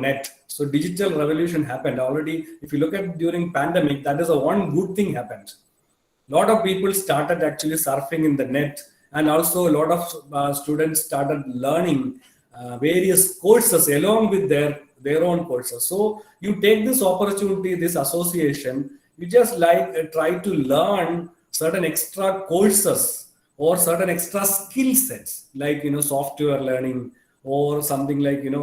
net. So digital revolution happened already. If you look at during pandemic, that is a one good thing happened. A lot of people started actually surfing in the net, and also a lot of students started learning various courses along with their own courses. So you take this opportunity, this association, you just like try to learn certain extra courses or certain extra skill sets, like software learning or something like in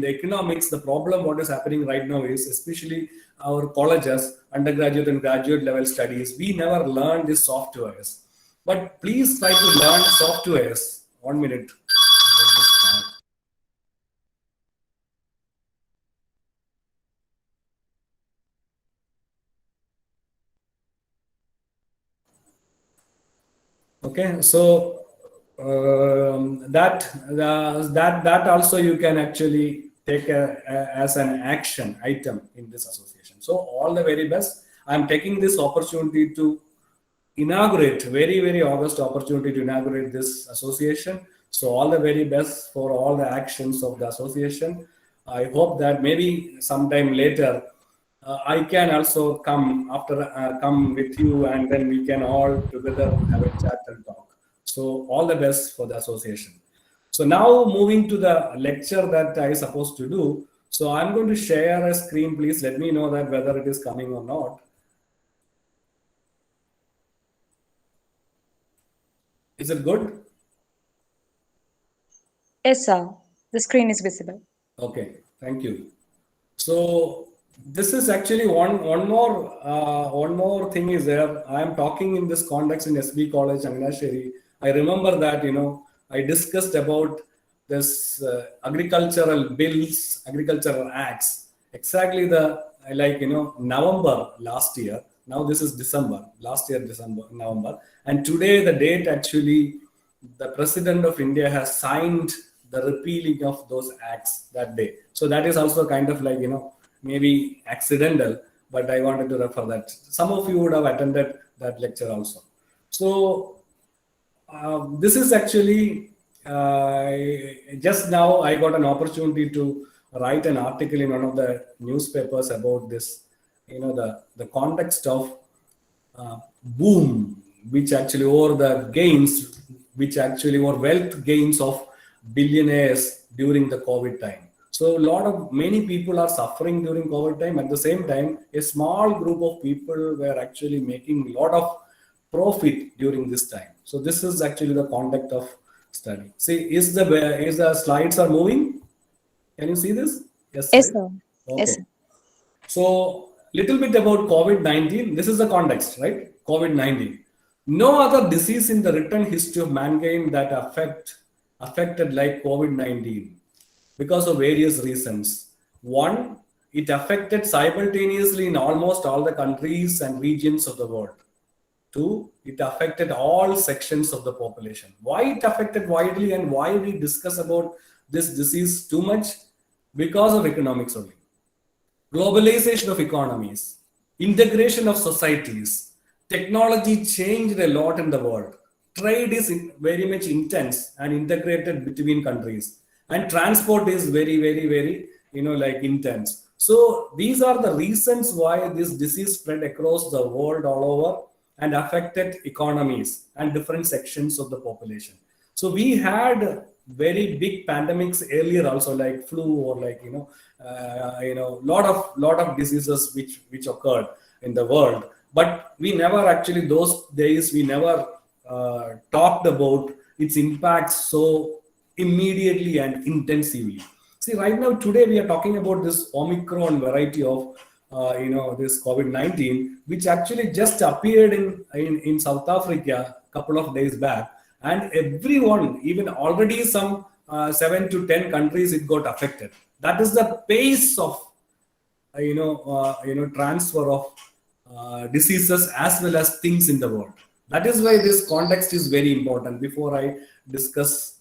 the economics. The problem what is happening right now is, especially our colleges, undergraduate and graduate level studies, we never learn these softwares. But please try to learn softwares. 1 minute. Okay, so that also you can actually take as an action item in this association. So all the very best. I'm taking this opportunity to inaugurate, very August opportunity to inaugurate this association. So all the very best for all the actions of the association. I hope that maybe sometime later I can also come with you, and then we can all together have a chat and talk. So all the best for the association. So now moving to the lecture that I supposed to do. So I'm going to share a screen. Please let me know that whether it is coming or not. Is it good? Yes, sir. The screen is visible. Okay, thank you. So this is actually one more thing is there. I am talking in this context in SB College, Anganasheri. I remember that I discussed about this agricultural bills, agricultural acts. Exactly the November last year. Now this is December. Last year December, November, and today the date actually the President of India has signed the repealing of those acts that day. So that is also kind of like, maybe accidental, but I wanted to refer that. Some of you would have attended that lecture also. So this is actually, just now I got an opportunity to write an article in one of the newspapers about this, the context of boom, which actually, or the gains, which actually were wealth gains of billionaires during the COVID time. So many people are suffering during COVID time. At the same time, a small group of people were actually making a lot of profit during this time. So this is actually the conduct of study. See, is the slides are moving? Can you see this? Yes, Yes, right? sir. Yes, Okay. sir. So little bit about COVID-19. This is the context, right? COVID-19. No other disease in the written history of mankind that affected like COVID-19 because of various reasons. One, it affected simultaneously in almost all the countries and regions of the world. Two, it affected all sections of the population. Why it affected widely and why we discuss about this disease too much? Because of economics only. Globalization of economies, integration of societies, technology changed a lot in the world. Trade is very much intense and integrated between countries, and transport is very, intense. So these are the reasons why this disease spread across the world all over and affected economies and different sections of the population. So we had very big pandemics earlier also, like flu or lot of diseases which occurred in the world. But we never actually, those days we never talked about its impacts so immediately and intensively. See, right now today we are talking about this Omicron variety of this COVID-19, which actually just appeared in South Africa a couple of days back, and everyone, even already some 7 to 10 countries, it got affected. That is the pace of transfer of diseases as well as things in the world. That is why this context is very important before I discuss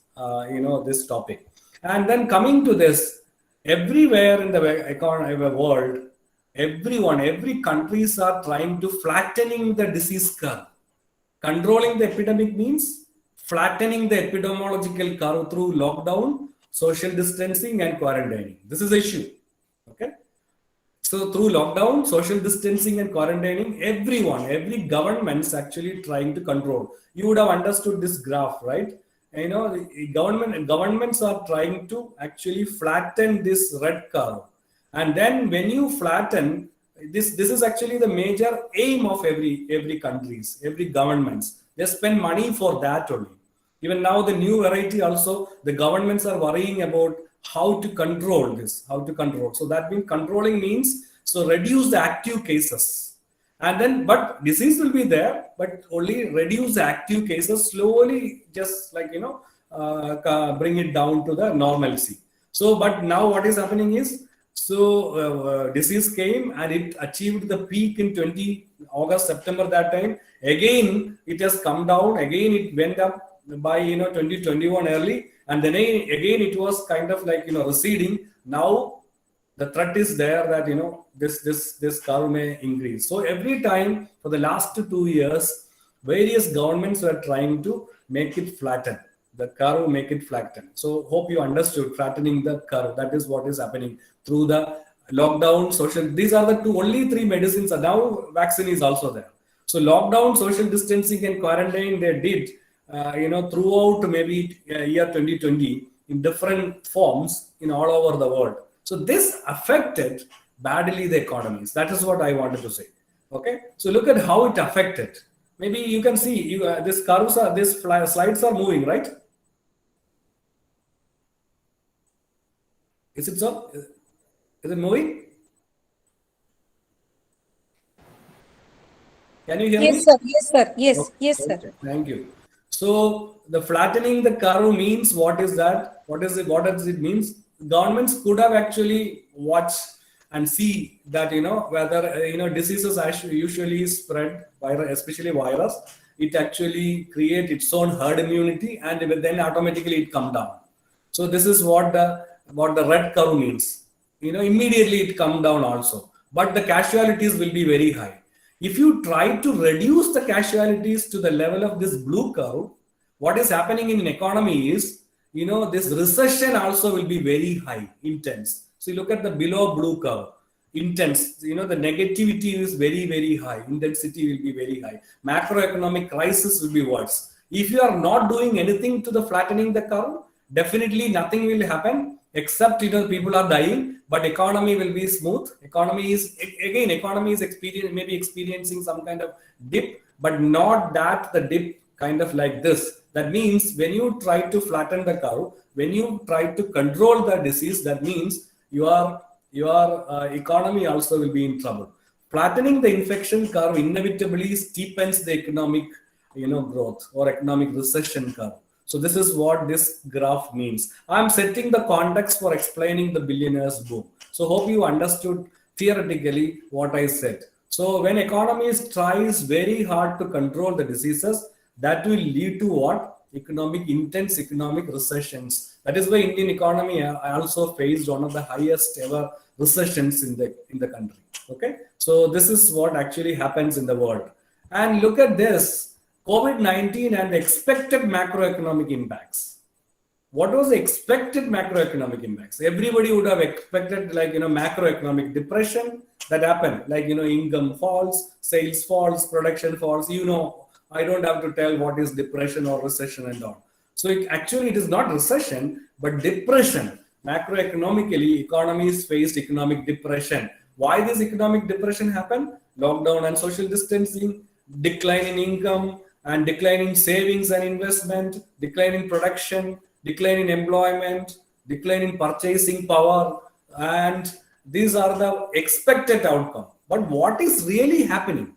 this topic. And then coming to this, everywhere in the world, every countries are trying to flattening the disease curve. Controlling the epidemic means flattening the epidemiological curve through lockdown, social distancing and quarantining. This is the issue. Okay. So through lockdown, social distancing and quarantining, every government's actually trying to control. You would have understood this graph, right? You know, the governments are trying to actually flatten this red curve. And then when you flatten this is actually the major aim of every countries, every governments. They spend money for that only. Even now, the new variety also, the governments are worrying about how to control this, how to control. So that means controlling means so reduce the active cases, and then but disease will be there, but only reduce the active cases slowly, just like bring it down to the normalcy. So, but now what is happening is disease came and it achieved the peak in 20 August, September that time. Again, it has come down. Again, it went up by 2021 early, and then again it was kind of like receding. Now the threat is there that this curve may increase. So every time for the last 2 years, various governments were trying to make it flatten the curve, make it flatten. So hope you understood flattening the curve. That is what is happening through the lockdown, social. These are the only three medicines. And now vaccine is also there. So lockdown, social distancing, and quarantine they did, throughout maybe year 2020 in different forms in all over the world. So this affected badly the economies. That is what I wanted to say. Okay. So look at how it affected. Maybe you can see this curves are this slides are moving, right? Is it so? Is it moving? Can you hear Yes, me? sir. Yes, sir. Yes, Okay, yes, sir. okay, thank you. So the flattening the curve means what is that? What is it? What does it means? Governments could have actually watched and see that whether diseases usually spread virus, especially virus. It actually create its own herd immunity, and then automatically it come down. So this is what the red curve means. Immediately it come down also, but the casualties will be very high. If you try to reduce the casualties to the level of this blue curve, what is happening in an economy is, this recession also will be very high, intense. So you look at the below blue curve, intense. The negativity is very, very high. Intensity will be very high. Macroeconomic crisis will be worse. If you are not doing anything to the flattening the curve, definitely nothing will happen except people are dying, but economy will be smooth. Economy is maybe experiencing some kind of dip, but not that the dip kind of like this. That means when you try to flatten the curve, when you try to control the disease, that means your economy also will be in trouble. Flattening the infection curve inevitably steepens the economic growth or economic recession curve. So this is what this graph means. I'm setting the context for explaining the billionaires boom. So hope you understood theoretically what I said. So when economies tries very hard to control the diseases, that will lead to what? Intense economic recessions. That is why Indian economy also faced one of the highest ever recessions in the country. Okay, so this is what actually happens in the world. And look at this COVID-19 and the expected macroeconomic impacts. What was the expected macroeconomic impacts? Everybody would have expected macroeconomic depression that happened, income falls, sales falls, production falls. I don't have to tell what is depression or recession and all. So actually it is not recession but depression. Macroeconomically, economies faced economic depression. Why this economic depression happened? Lockdown and social distancing, decline in income and decline in savings and investment, decline in production, decline in employment, decline in purchasing power, and these are the expected outcome. But what is really happening?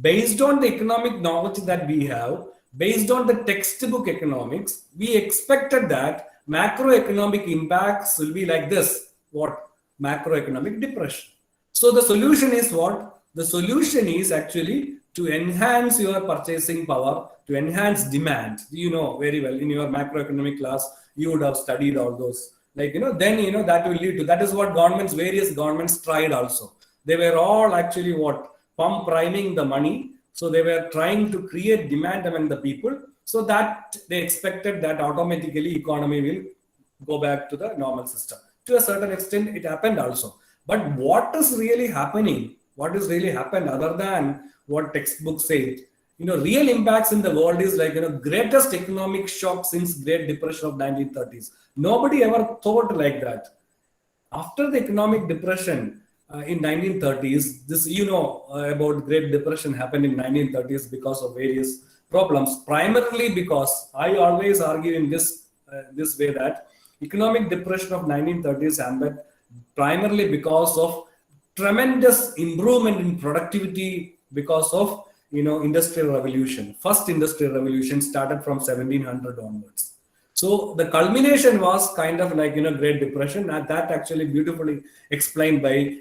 Based on the economic knowledge that we have, based on the textbook economics, we expected that macroeconomic impacts will be like this. What? Macroeconomic depression. So the solution is what? The solution is actually to enhance your purchasing power, to enhance demand. You know very well in your macroeconomic class, you would have studied all those. Then that will lead to, that is what various governments tried also. They were all actually what? Pump priming the money. So they were trying to create demand among the people, so that they expected that automatically economy will go back to the normal system. To a certain extent, it happened also. But what is really happening? What is really happened other than what textbooks say? Real impacts in the world is like, greatest economic shock since Great Depression of 1930s. Nobody ever thought like that. After the economic depression in 1930s, this about Great Depression happened in 1930s because of various problems. Primarily because I always argue in this way that economic depression of 1930s happened primarily because of tremendous improvement in productivity because of industrial revolution. First industrial revolution started from 1700 onwards. So the culmination was kind of like Great Depression, and that actually beautifully explained by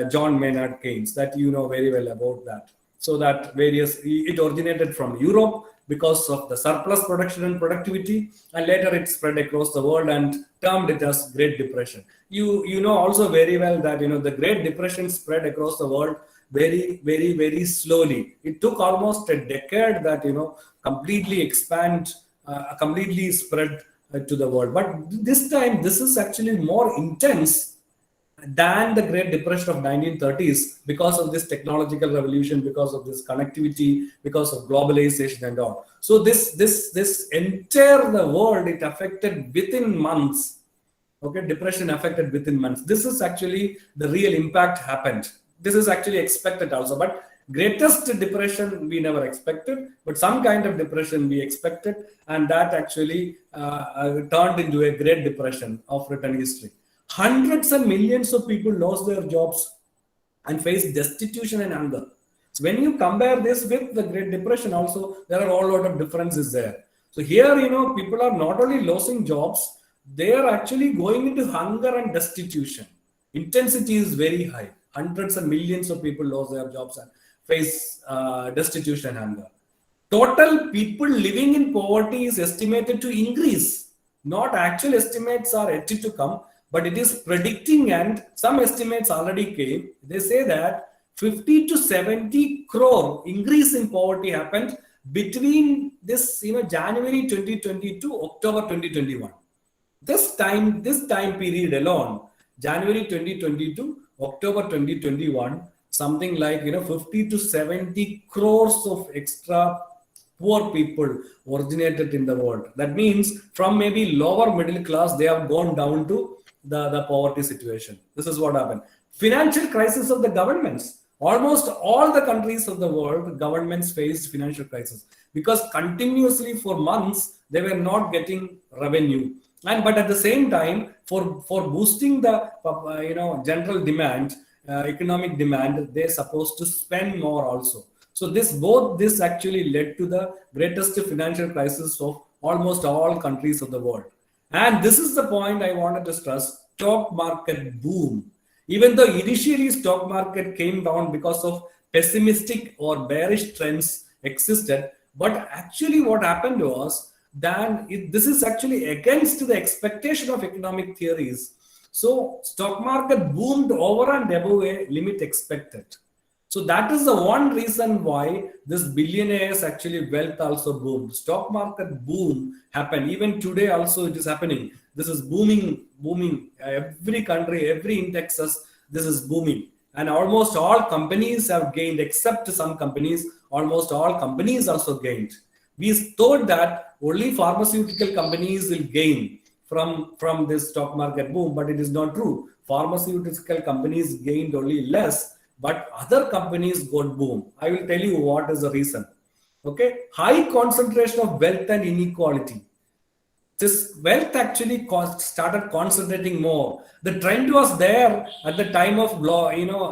John Maynard Keynes. That you know very well about that. So that it originated from Europe because of the surplus production and productivity, and later it spread across the world and termed it as Great Depression. You know also very well that the Great Depression spread across the world very very very slowly. It took almost a decade that completely expand completely spread to the world. But this time, this is actually more intense than the Great Depression of 1930s because of this technological revolution, because of this connectivity, because of globalization and all. So this entire the world, it affected within months. Okay, depression affected within months. This is actually the real impact happened. This is actually expected also, but greatest depression we never expected, but some kind of depression we expected, and that actually turned into a Great Depression of written history. Hundreds and millions of people lost their jobs and faced destitution and hunger. So when you compare this with the Great Depression, also there are a lot of differences there. So here, people are not only losing jobs, they are actually going into hunger and destitution. Intensity is very high. Hundreds and millions of people lost their jobs and face destitution and hunger. Total people living in poverty is estimated to increase. Not actual estimates are yet to come, but it is predicting, and some estimates already came. They say that 50 to 70 crore increase in poverty happened between this January 2020 to October 2021. This time period alone, January 2020 to October 2021, something like 50 to 70 crores of extra poor people originated in the world. That means from maybe lower middle class, they have gone down to the poverty situation. This is what happened. Financial crisis of the governments. Almost all the countries of the world, governments faced financial crisis because continuously for months they were not getting revenue. And but at the same time, for boosting the general demand, economic demand, they're supposed to spend more also. So this actually led to the greatest financial crisis of almost all countries of the world. And this is the point I wanted to stress: stock market boom. Even though initially stock market came down because of pessimistic or bearish trends existed, but actually what happened was this is actually against the expectation of economic theories. So stock market boomed over and above a limit expected. So that is the one reason why this billionaires actually wealth also boomed. Stock market boom happened. Even today also it is happening. This is booming. Every country, every indexes, this is booming. And almost all companies have gained, except some companies. Almost all companies also gained. We thought that only pharmaceutical companies will gain from this stock market boom, but it is not true. Pharmaceutical companies gained only less, but other companies got boom. I will tell you what is the reason. Okay, high concentration of wealth and inequality. This wealth actually started concentrating more. The trend was there at the time of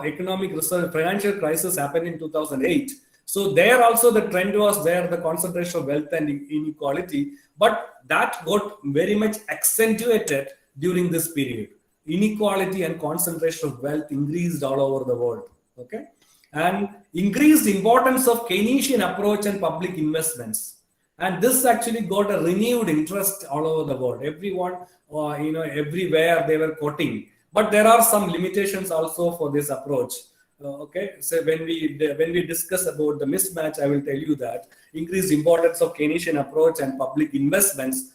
economic research, financial crisis happened in 2008. So there also the trend was there, the concentration of wealth and inequality, but that got very much accentuated during this period. Inequality and concentration of wealth increased all over the world. Okay, and increased importance of Keynesian approach and public investments. And this actually got a renewed interest all over the world. Everyone, everywhere they were quoting. But there are some limitations also for this approach. Okay, so when we discuss about the mismatch, I will tell you that increased importance of Keynesian approach and public investments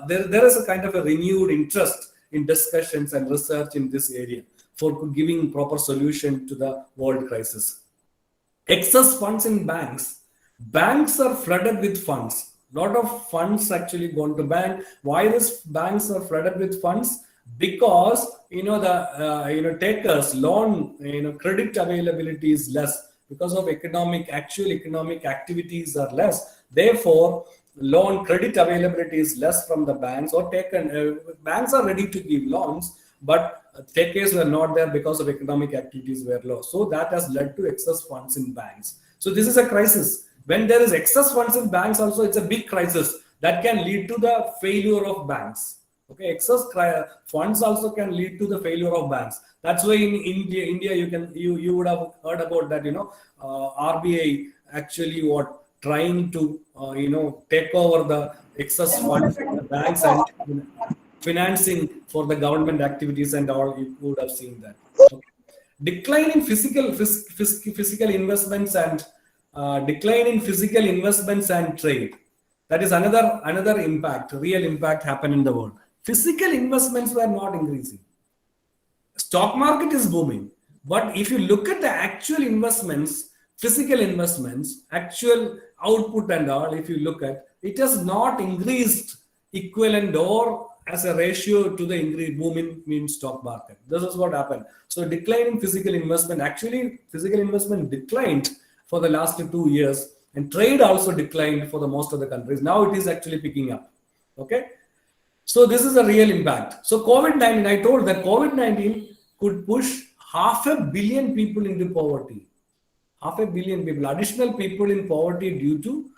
there is a kind of a renewed interest in discussions and research in this area for giving proper solution to the world crisis. Excess funds in banks are flooded with funds. Lot of funds actually gone to bank. Why these banks are flooded with funds? Because the takers loan, credit availability is less because of actual economic activities are less. Therefore loan credit availability is less from the banks, or taken banks are ready to give loans, but takers were not there because of economic activities were low. So that has led to excess funds in banks. So this is a crisis. When there is excess funds in banks, also it's a big crisis that can lead to the failure of banks. Okay, funds also can lead to the failure of banks. That's why in India, you would have heard about that. RBI actually trying to take over the excess funds from the banks and financing for the government activities and all. You would have seen that. Okay. Decline in physical investments and decline in physical investments and trade. That is another impact, real impact happened in the world. Physical investments were not increasing. Stock market is booming, but if you look at the actual investments, physical investments, actual output and all, if you look at it, has not increased equivalent or as a ratio to the increase booming in stock market. This is what happened. So decline in physical investment, actually physical investment declined for the last 2 years, and trade also declined for the most of the countries. Now it is actually picking up. Okay. So this is a real impact. So COVID-19, I told that COVID-19 could push 500 million people into poverty. 500 million people, additional people in poverty due to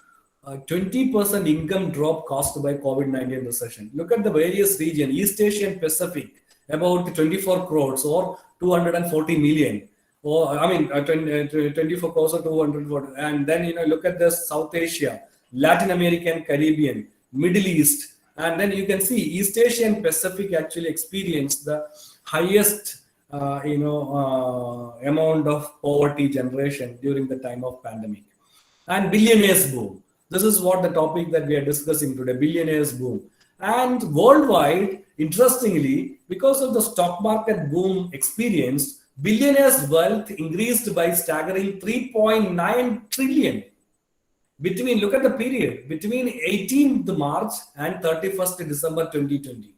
20% income drop caused by COVID-19 recession. Look at the various regions, East Asian Pacific, about 24 crores or 240 million. Or 24 crores or 240. And then, look at the South Asia, Latin American, Caribbean, Middle East. And then you can see East Asian Pacific actually experienced the highest amount of poverty generation during the time of pandemic. And billionaires boom. This is what the topic that we are discussing today, billionaires boom. And worldwide, interestingly, because of the stock market boom experienced, billionaires' wealth increased by staggering 3.9 trillion. Look at the period, between 18th March and 31st December 2020.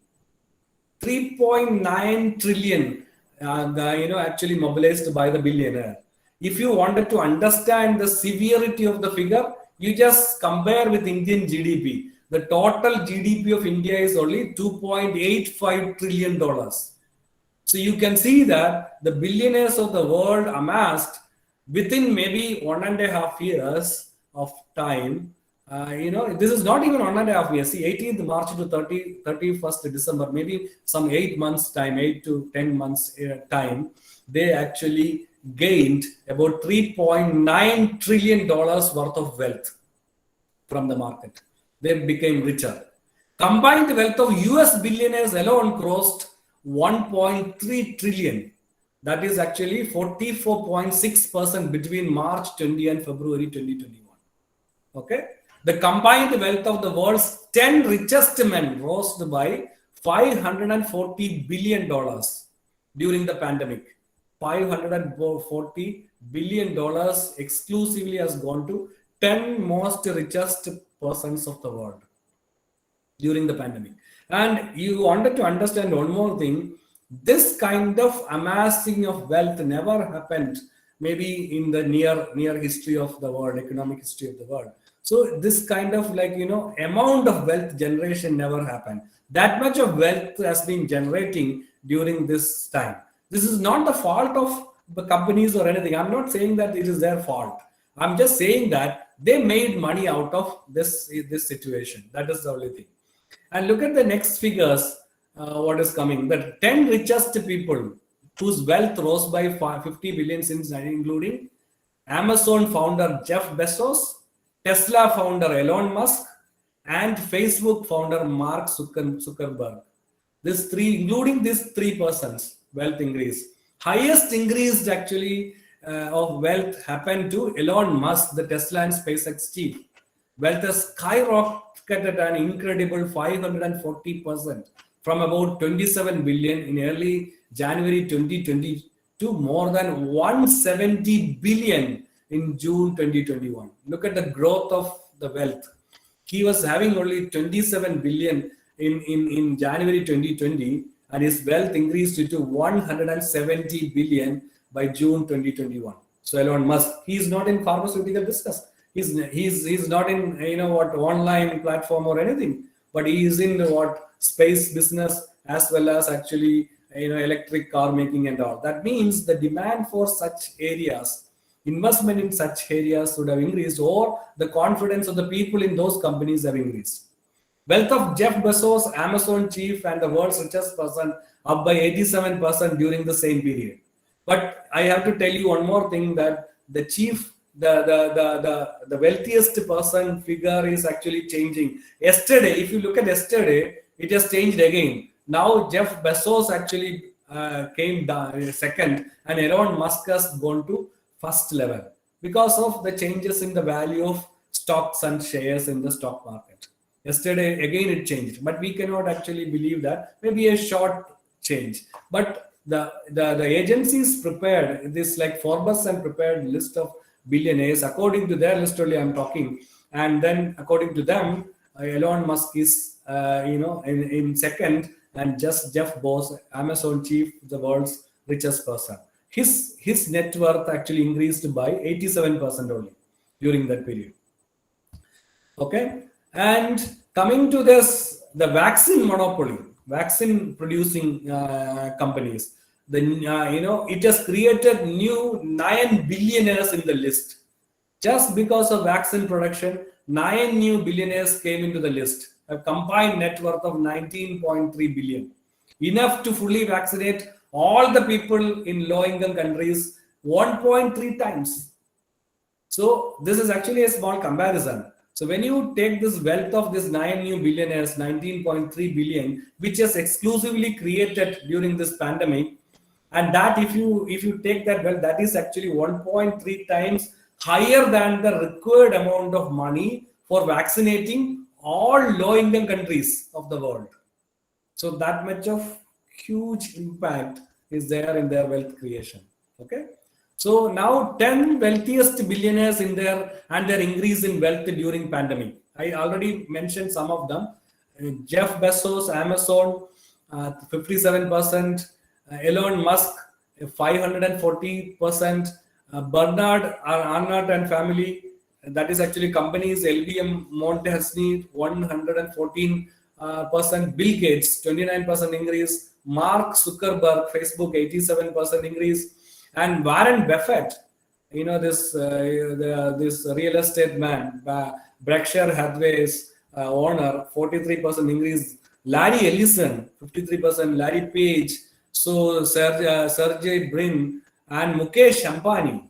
3.9 trillion actually mobilized by the billionaire. If you wanted to understand the severity of the figure, you just compare with Indian GDP. The total GDP of India is only $2.85 trillion. So you can see that the billionaires of the world amassed within maybe 1.5 years of time. This is not even 1.5 years. See, 18th March to 31st December, maybe some 8 months time, 8 to 10 months time, they actually gained about $3.9 trillion worth of wealth from the market. They became richer. Combined wealth of US billionaires alone crossed 1.3 trillion. That is actually 44.6% between March 20 and February 2021. Okay. The combined wealth of the world's 10 richest men rose by $540 billion during the pandemic. $540 billion exclusively has gone to 10 most richest persons of the world during the pandemic. And you wanted to understand one more thing. This kind of amassing of wealth never happened maybe in the near history of the world, economic history of the world. So this kind of amount of wealth generation never happened. That much of wealth has been generating during this time. This is not the fault of the companies or anything. I'm not saying that it is their fault. I'm just saying that they made money out of this situation. That is the only thing. And look at the next figures, what is coming. The 10 richest people whose wealth rose by 50 billion since, including Amazon founder Jeff Bezos, Tesla founder Elon Musk, and Facebook founder Mark Zuckerberg. Including these three persons, wealth increase. Highest increase actually of wealth happened to Elon Musk, the Tesla and SpaceX chief. wealth has skyrocketed an incredible 540% from about 27 billion in early January 2020 to more than 170 billion in June 2021. Look at the growth of the wealth. He was having only 27 billion in January 2020, and his wealth increased to 170 billion by June 2021. So Elon Musk, he's not in pharmaceutical business. He's not in what online platform or anything, but he is in what space business as well as actually electric car making and all. That means the demand for such areas, investment in such areas would have increased, or the confidence of the people in those companies have increased. Wealth of Jeff Bezos, Amazon chief and the world's richest person, up by 87% during the same period. But I have to tell you one more thing, that the chief, the wealthiest person figure is actually changing. Yesterday, if you look at yesterday, it has changed again. Now Jeff Bezos actually came down second, and Elon Musk has gone to first level because of the changes in the value of stocks and shares in the stock market. Yesterday again it changed, but we cannot actually believe that. Maybe a short change, but the agencies prepared this, like Forbes and prepared list of billionaires. According to their list only I'm talking, and then according to them, Elon Musk is in second, and just Jeff Bezos, Amazon chief, the world's richest person. His net worth actually increased by 87% only during that period. Okay, and coming to this, the vaccine monopoly, vaccine producing companies, it has created new 9 billionaires in the list. Just because of vaccine production, 9 new billionaires came into the list, a combined net worth of 19.3 billion, enough to fully vaccinate all the people in low-income countries 1.3 times. So this is actually a small comparison. So when you take this wealth of this 9 new billionaires, 19.3 billion, which is exclusively created during this pandemic, and that if you take that wealth, that is actually 1.3 times higher than the required amount of money for vaccinating all low-income countries of the world. So that much of huge impact is there in their wealth creation. Okay. So now 10 wealthiest billionaires in there and their increase in wealth during pandemic. I already mentioned some of them. Jeff Bezos, Amazon, 57%. Elon Musk, 540%. Bernard Arnault and family, that is actually companies, LBM Montesney, 114%. Bill Gates, 29% increase. Mark Zuckerberg, Facebook, 87% increase. And Warren Buffett, this real estate man, Berkshire Hathaway's owner, 43% increase. Larry Ellison, 53%. Larry Page, so Sergey Brin, and Mukesh Ambani.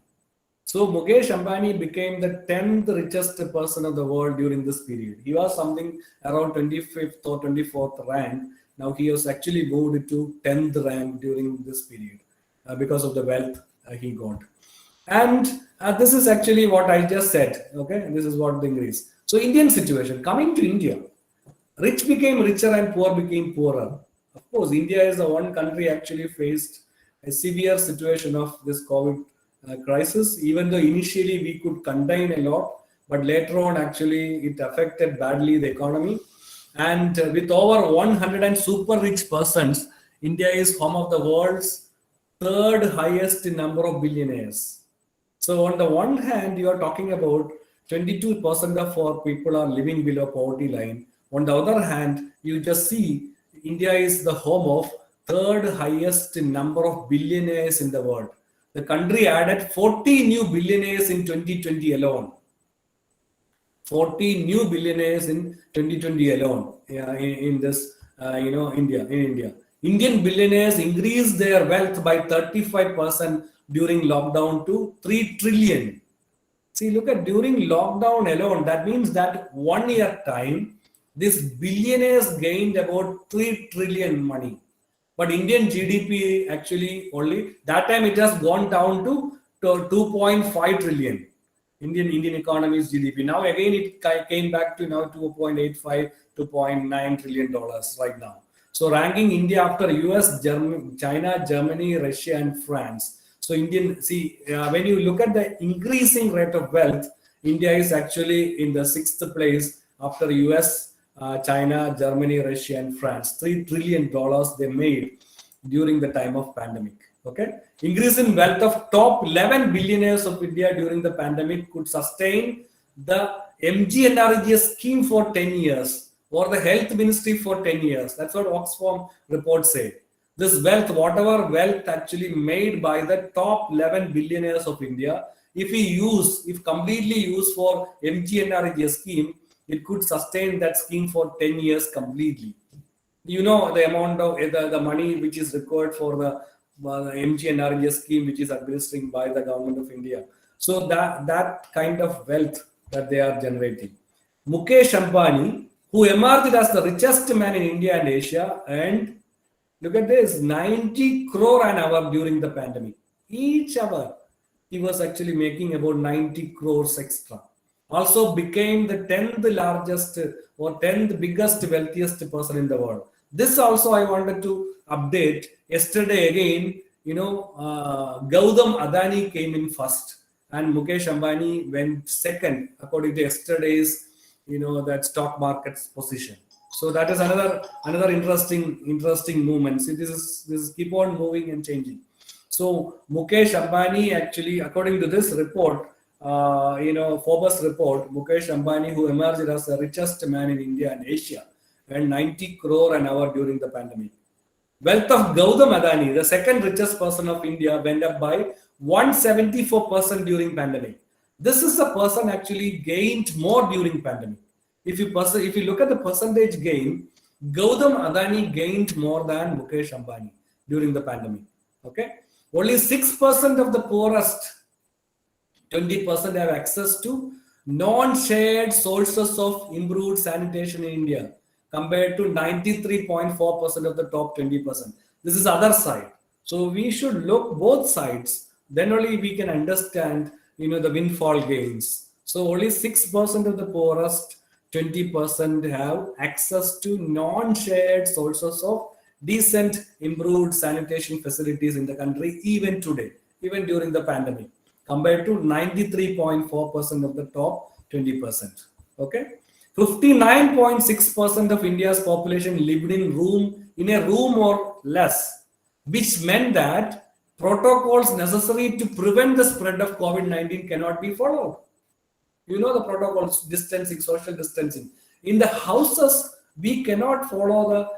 So Mukesh Ambani became the 10th richest person of the world during this period. He was something around 25th or 24th rank. Now he has actually moved to 10th rank during this period because of the wealth he got. And this is actually what I just said. Okay, this is what the increase. So Indian situation, coming to India, rich became richer and poor became poorer. Of course, India is the one country actually faced a severe situation of this COVID crisis, even though initially we could contain a lot, but later on actually it affected badly the economy. And with over 100 and super rich persons, India is home of the world's third highest number of billionaires. So on the one hand, you are talking about 22% of our people are living below poverty line. On the other hand, you just see India is the home of third highest number of billionaires in the world. The country added 40 new billionaires in 2020 alone. 40 new billionaires in 2020 alone. In this, India. Indian billionaires increased their wealth by 35% during lockdown to 3 trillion. See, look at during lockdown alone. That means that 1 year time, these billionaires gained about 3 trillion money. But Indian GDP actually only, that time it has gone down to 2.5 trillion. Indian economy's GDP. Now again it came back to now 2.85, 2.9 trillion dollars right now. So ranking India after US, Germany, China, Germany, Russia, and France. So when you look at the increasing rate of wealth, India is actually in the sixth place after US, China, Germany, Russia, and France. $3 trillion they made during the time of pandemic. Okay, increase in wealth of top 11 billionaires of India during the pandemic could sustain the MGNRGS scheme for 10 years or the health ministry for 10 years. That's what Oxfam report say. This wealth, whatever wealth actually made by the top 11 billionaires of India, if completely used for MGNRGS scheme, it could sustain that scheme for 10 years completely. You know the amount of the money which is required for the MGNRGS scheme, which is administered by the government of India. So that kind of wealth that they are generating. Mukesh Ambani, who emerged as the richest man in India and Asia, and look at this, 90 crore an hour during the pandemic. Each hour, he was actually making about 90 crores extra. Also became the 10th largest or 10th biggest wealthiest person in the world. This also I wanted to update. Yesterday again, Gautam Adani came in first and Mukesh Ambani went second according to yesterday's, that stock market's position. So that is another interesting movement. See, this is keep on moving and changing. So Mukesh Ambani actually, according to this report, Forbes report, Mukesh Ambani, who emerged as the richest man in India and Asia, earned 90 crore an hour during the pandemic. Wealth of Gautam Adani, the second richest person of India, went up by 174% during pandemic. This is the person actually gained more during pandemic. If you look at the percentage gain, Gautam Adani gained more than Mukesh Ambani during the pandemic. Okay, only 6% of the poorest 20% have access to non-shared sources of improved sanitation in India compared to 93.4% of the top 20%. This is other side. So we should look both sides. Then only we can understand, the windfall gains. So only 6% of the poorest 20% have access to non-shared sources of decent improved sanitation facilities in the country even today, even during the pandemic, compared to 93.4% of the top 20%. Okay, 59.6% of India's population lived in a room or less, which meant that protocols necessary to prevent the spread of COVID-19 cannot be followed. The protocols, distancing, social distancing. In the houses, we cannot follow the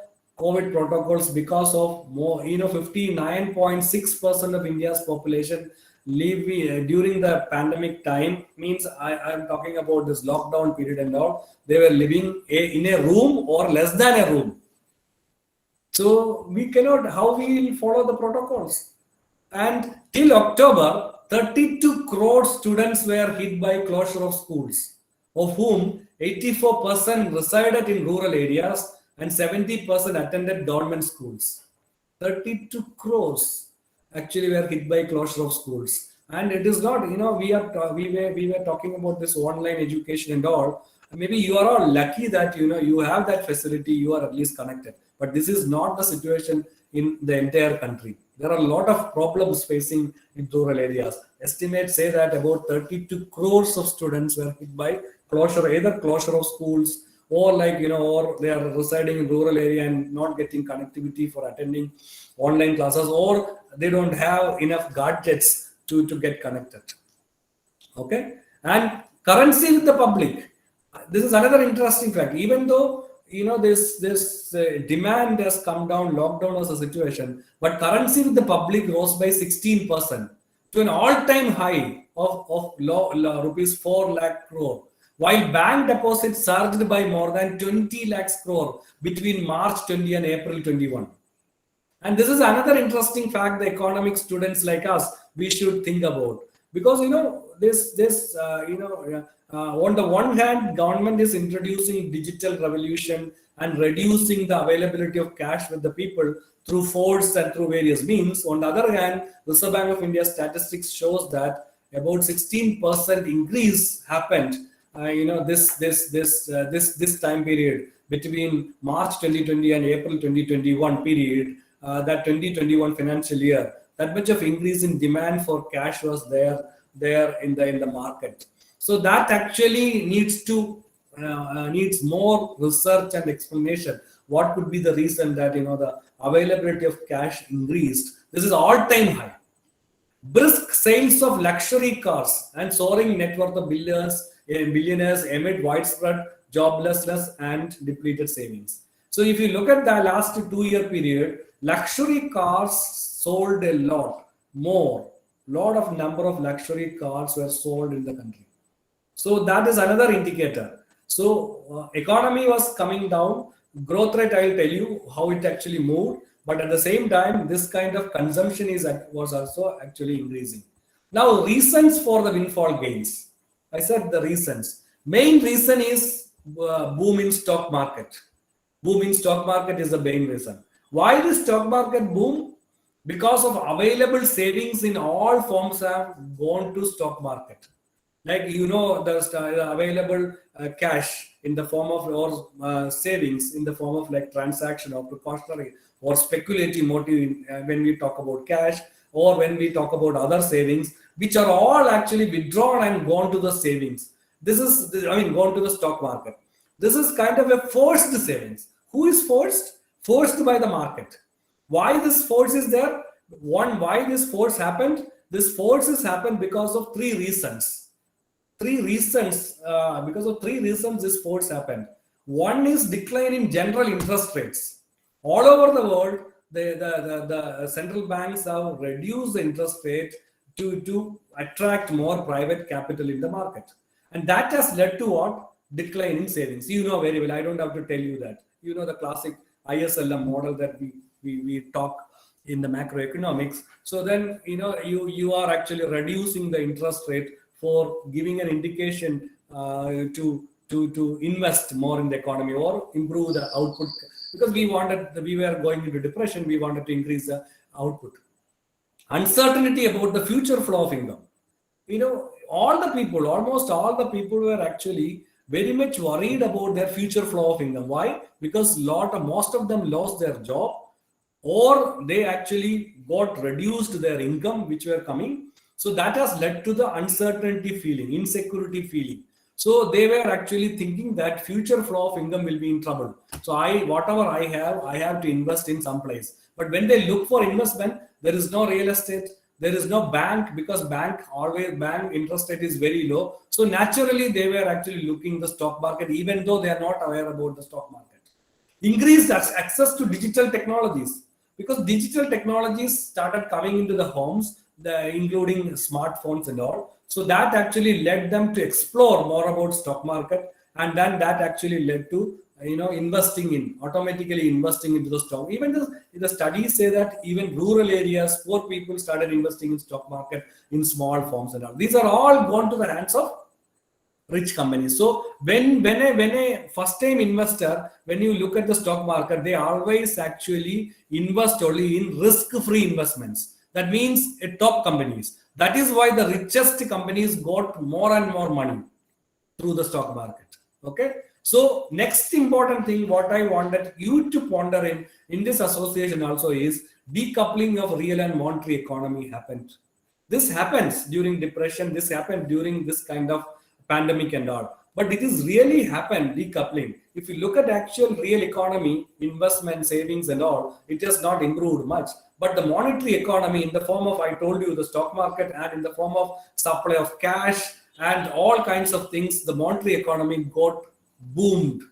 COVID protocols because of 59.6% of India's population live during the pandemic time. Means I am talking about this lockdown period and all. They were living in a room or less than a room. So we cannot, how we will follow the protocols? And till October, 32 crore students were hit by closure of schools, of whom 84% resided in rural areas and 70% attended government schools. 32 crores actually were hit by closure of schools. And it is not, we were talking about this online education and all. Maybe you are all lucky that you have that facility, you are at least connected. But this is not the situation in the entire country. There are a lot of problems facing in rural areas. Estimates say that about 32 crores of students were hit by closure, either closure of schools or or they are residing in rural area and not getting connectivity for attending online classes, or they don't have enough gadgets to get connected. Okay, and currency with the public. This is another interesting fact. Even though this demand has come down, lockdown was a situation, but currency with the public rose by 16% to an all-time high of rupees 4 lakh crore, while bank deposits surged by more than 20 lakhs crore between March 20 and April 21. And this is another interesting fact the economic students like us, we should think about. Because, on the one hand, government is introducing digital revolution and reducing the availability of cash with the people through force and through various means. On the other hand, Reserve Bank of India statistics shows that about 16% increase happened. This time period between March 2020 and April 2021 period, that 2021 financial year, that much of increase in demand for cash was there in the market. So that actually needs more research and explanation. What could be the reason that the availability of cash increased? This is all-time high. Brisk sales of luxury cars and soaring net worth of billionaires amid widespread joblessness and depleted savings. So if you look at the last 2 year period, luxury cars sold a lot more. Lot of number of luxury cars were sold in the country. So that is another indicator. So economy was coming down. Growth rate, I'll tell you how it actually moved. But at the same time, this kind of consumption was also actually increasing. Now, reasons for the windfall gains. I said the reasons. Main reason is boom in stock market. Boom in stock market is the main reason. Why the stock market boom? Because of available savings in all forms have gone to stock market. Like the available cash in the form of or savings in the form of like transaction or precautionary or speculative motive when we talk about cash, or when we talk about other savings, which are all actually withdrawn and gone to the savings. Gone to the stock market. This is kind of a forced savings. Who is forced? Forced by the market. Why this force is there? One, why this force happened? This force has happened because of three reasons. Because of three reasons this force happened. One is decline in general interest rates. All over the world, the central banks have reduced the interest rate to attract more private capital in the market. And that has led to what? Decline in savings. You know very well, I don't have to tell you that. You know the classic ISLM model that we talk in the macroeconomics. So then you are actually reducing the interest rate for giving an indication to invest more in the economy or improve the output, because we were going into depression. We wanted to increase the output. Uncertainty about the future flow of income. Almost all the people were actually very much worried about their future flow of income. Why? Because most of them lost their job, or they actually got reduced their income which were coming. So that has led to the uncertainty feeling, insecurity feeling. So they were actually thinking that future flow of income will be in trouble. So whatever I have to invest in some place. But when they look for investment, there is no real estate, there is no bank, because bank interest rate is very low. So naturally they were actually looking the stock market, even though they are not aware about the stock market. Increased access to digital technologies, because digital technologies started coming into the homes, including smartphones and all. So that actually led them to explore more about stock market, and then that actually led to automatically investing into the stock. Even the studies say that even rural areas, poor people started investing in stock market in small forms and all. These are all gone to the hands of rich companies. So when a first time investor, when you look at the stock market, they always actually invest only in risk free investments. That means top companies. That is why the richest companies got more and more money through the stock market. Okay. So next important thing what I wanted you to ponder in this association also is decoupling of real and monetary economy happened. This happens during depression. This happened during this kind of pandemic and all. But it is really happened, decoupling. If you look at actual real economy, investment, savings and all, it has not improved much. But the monetary economy in the form of, I told you, the stock market, and in the form of supply of cash and all kinds of things, the monetary economy got boomed.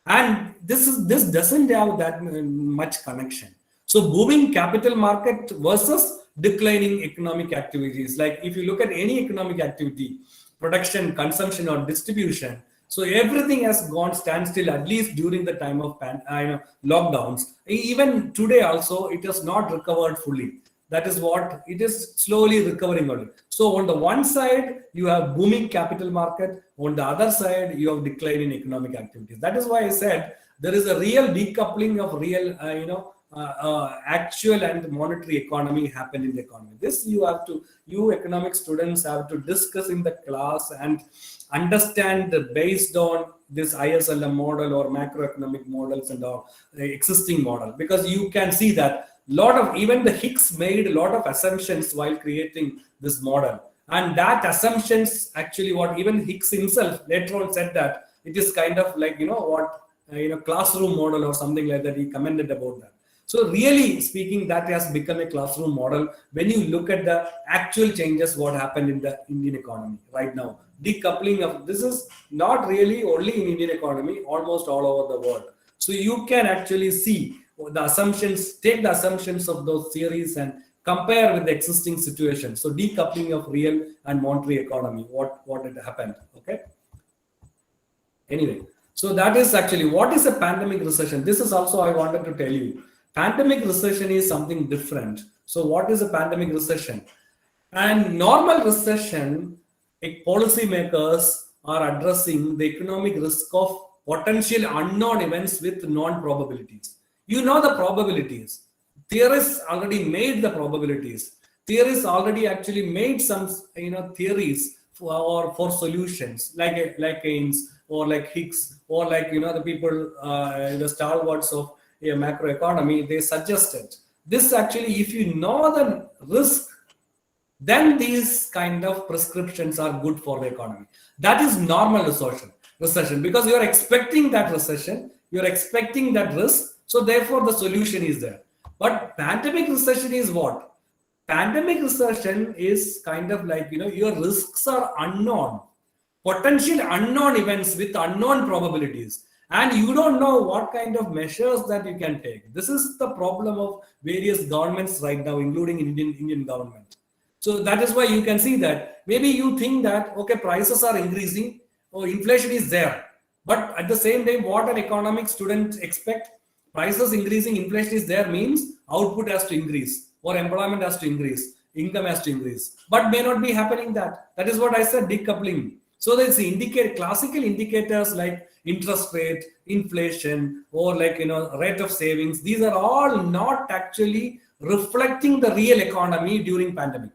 And this doesn't have that much connection. So booming capital market versus declining economic activities. Like if you look at any economic activity, production, consumption or distribution, so everything has gone standstill, at least during the time of lockdowns. Even today also, it has not recovered fully. That is what it is, slowly recovering only. So on the one side, you have booming capital market. On the other side, you have decline in economic activities. That is why I said there is a real decoupling of real, actual and monetary economy happen in the economy. This you economic students have to discuss in the class and understand based on this ISLM model or macroeconomic models and all the existing model, because you can see that lot of even the Hicks made a lot of assumptions while creating this model, and that assumptions actually what even Hicks himself later on said that it is kind of like classroom model or something like that. He commented about that. So really speaking, that has become a classroom model when you look at the actual changes what happened in the Indian economy right now. Decoupling of this is not really only in Indian economy, almost all over the world. So you can actually see the assumptions, take the assumptions of those theories and compare with the existing situation. So decoupling of real and monetary economy, what had happened. Okay. Anyway, so that is actually what is a pandemic recession. This is also I wanted to tell you. Pandemic recession is something different. So what is a pandemic recession? And normal recession, policymakers are addressing the economic risk of potential unknown events with non-probabilities. You know the probabilities. Theorists already made the probabilities. Theorists already actually made some theories for solutions like Keynes or like Hicks or like the people the stalwarts of a macroeconomy. They suggested this actually, if you know the risk, then these kind of prescriptions are good for the economy. That is normal recession because you are expecting that recession, you are expecting that risk, so therefore the solution is there. But pandemic recession is what? Pandemic recession is kind of like your risks are unknown, potential unknown events with unknown probabilities, and you don't know what kind of measures that you can take. This is the problem of various governments right now, including Indian government. So that is why you can see that maybe you think that okay, prices are increasing or inflation is there, but at the same time what an economic student expect, prices increasing, inflation is there means output has to increase or employment has to increase, income has to increase, but may not be happening. That is what I said, decoupling. So there's classical indicators like interest rate, inflation, or like rate of savings. These are all not actually reflecting the real economy during pandemic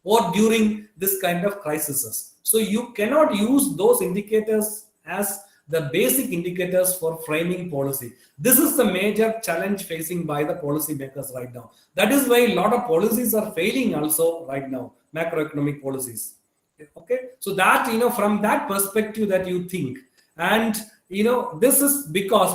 or during this kind of crises. So you cannot use those indicators as the basic indicators for framing policy. This is the major challenge facing by the policymakers right now. That is why a lot of policies are failing also right now, macroeconomic policies. Okay, so that from that perspective that you think, and this is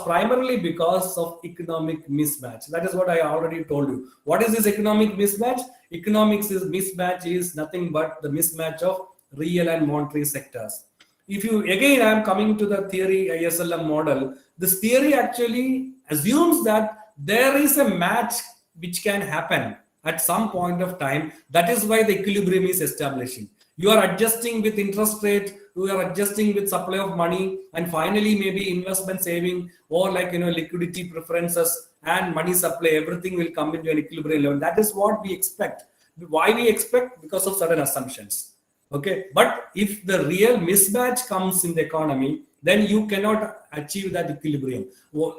primarily because of economic mismatch. That is what I already told you. What is this economic mismatch? Mismatch is nothing but the mismatch of real and monetary sectors. If you again, I am coming to the theory ISLM model. This theory actually assumes that there is a match which can happen at some point of time. That is why the equilibrium is establishing. You are adjusting with interest rate, you are adjusting with supply of money, and finally maybe investment saving or like liquidity preferences and money supply, everything will come into an equilibrium level. That is what we expect. Why we expect? Because of certain assumptions. Okay, but if the real mismatch comes in the economy, then you cannot achieve that equilibrium.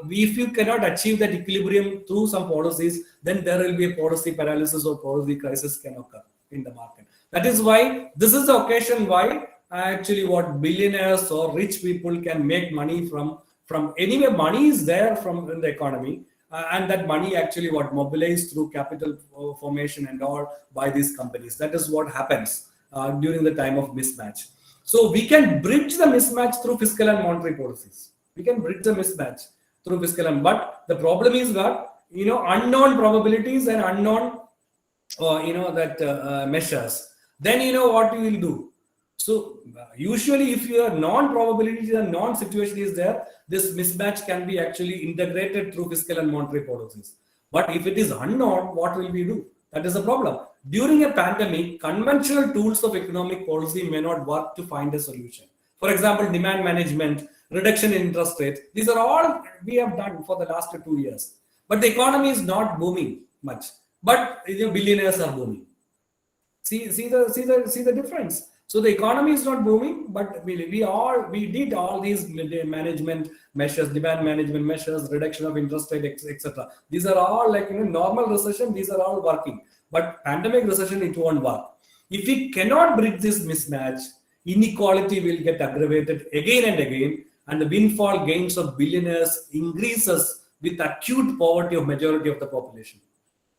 If you cannot achieve that equilibrium through some policies, then there will be a policy paralysis or policy crisis can occur in the market. That is why this is the occasion why actually what billionaires or rich people can make money from anyway. Money is there from in the economy, and that money actually what mobilized through capital formation and all by these companies. That is what happens during the time of mismatch. So we can bridge the mismatch through fiscal and monetary policies. We can bridge the mismatch through fiscal but the problem is that unknown probabilities and unknown measures. Then what you will do. So usually if your non-probability and non-situation is there, this mismatch can be actually integrated through fiscal and monetary policies. But if it is unknown, what will we do? That is the problem. During a pandemic, conventional tools of economic policy may not work to find a solution. For example, demand management, reduction in interest rate. These are all we have done for the last 2 years. But the economy is not booming much. But billionaires are booming. See the difference. So the economy is not booming, but we did all these management measures, demand management measures, reduction of interest rate, etc. These are all like normal recession. These are all working, but pandemic recession it won't work. If we cannot bridge this mismatch, inequality will get aggravated again and again, and the windfall gains of billionaires increases with acute poverty of majority of the population.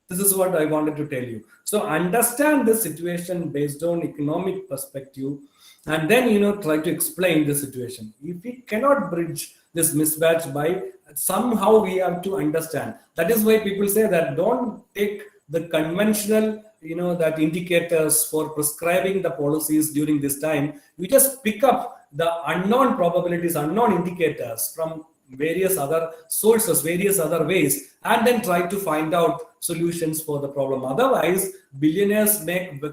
This is what I wanted to tell you. So understand the situation based on economic perspective, and then try to explain the situation. If we cannot bridge this mismatch by somehow we have to understand. That is why people say that don't take the conventional that indicators for prescribing the policies during this time. You just pick up the unknown probabilities, unknown indicators from various other sources, various other ways, and then try to find out solutions for the problem. Otherwise, billionaires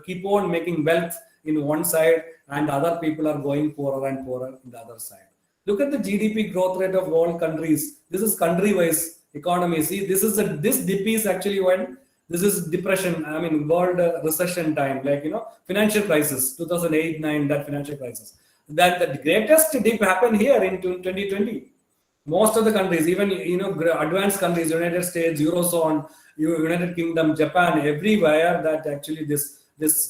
keep on making wealth in one side, and other people are going poorer and poorer in the other side. Look at the GDP growth rate of all countries. This is country-wise economy. See, this dip is actually when this is depression. I mean, world recession time, like financial crisis, 2008-9, that financial crisis. That the greatest dip happened here in 2020. Most of the countries, even advanced countries, United States, Eurozone, United Kingdom, Japan, everywhere that actually this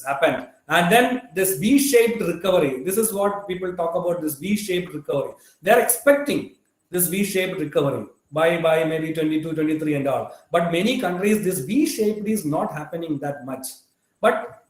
happened. And then this V-shaped recovery. This is what people talk about, this V-shaped recovery. They are expecting this V-shaped recovery by maybe 22, 23 and all. But many countries, this V-shaped is not happening that much. But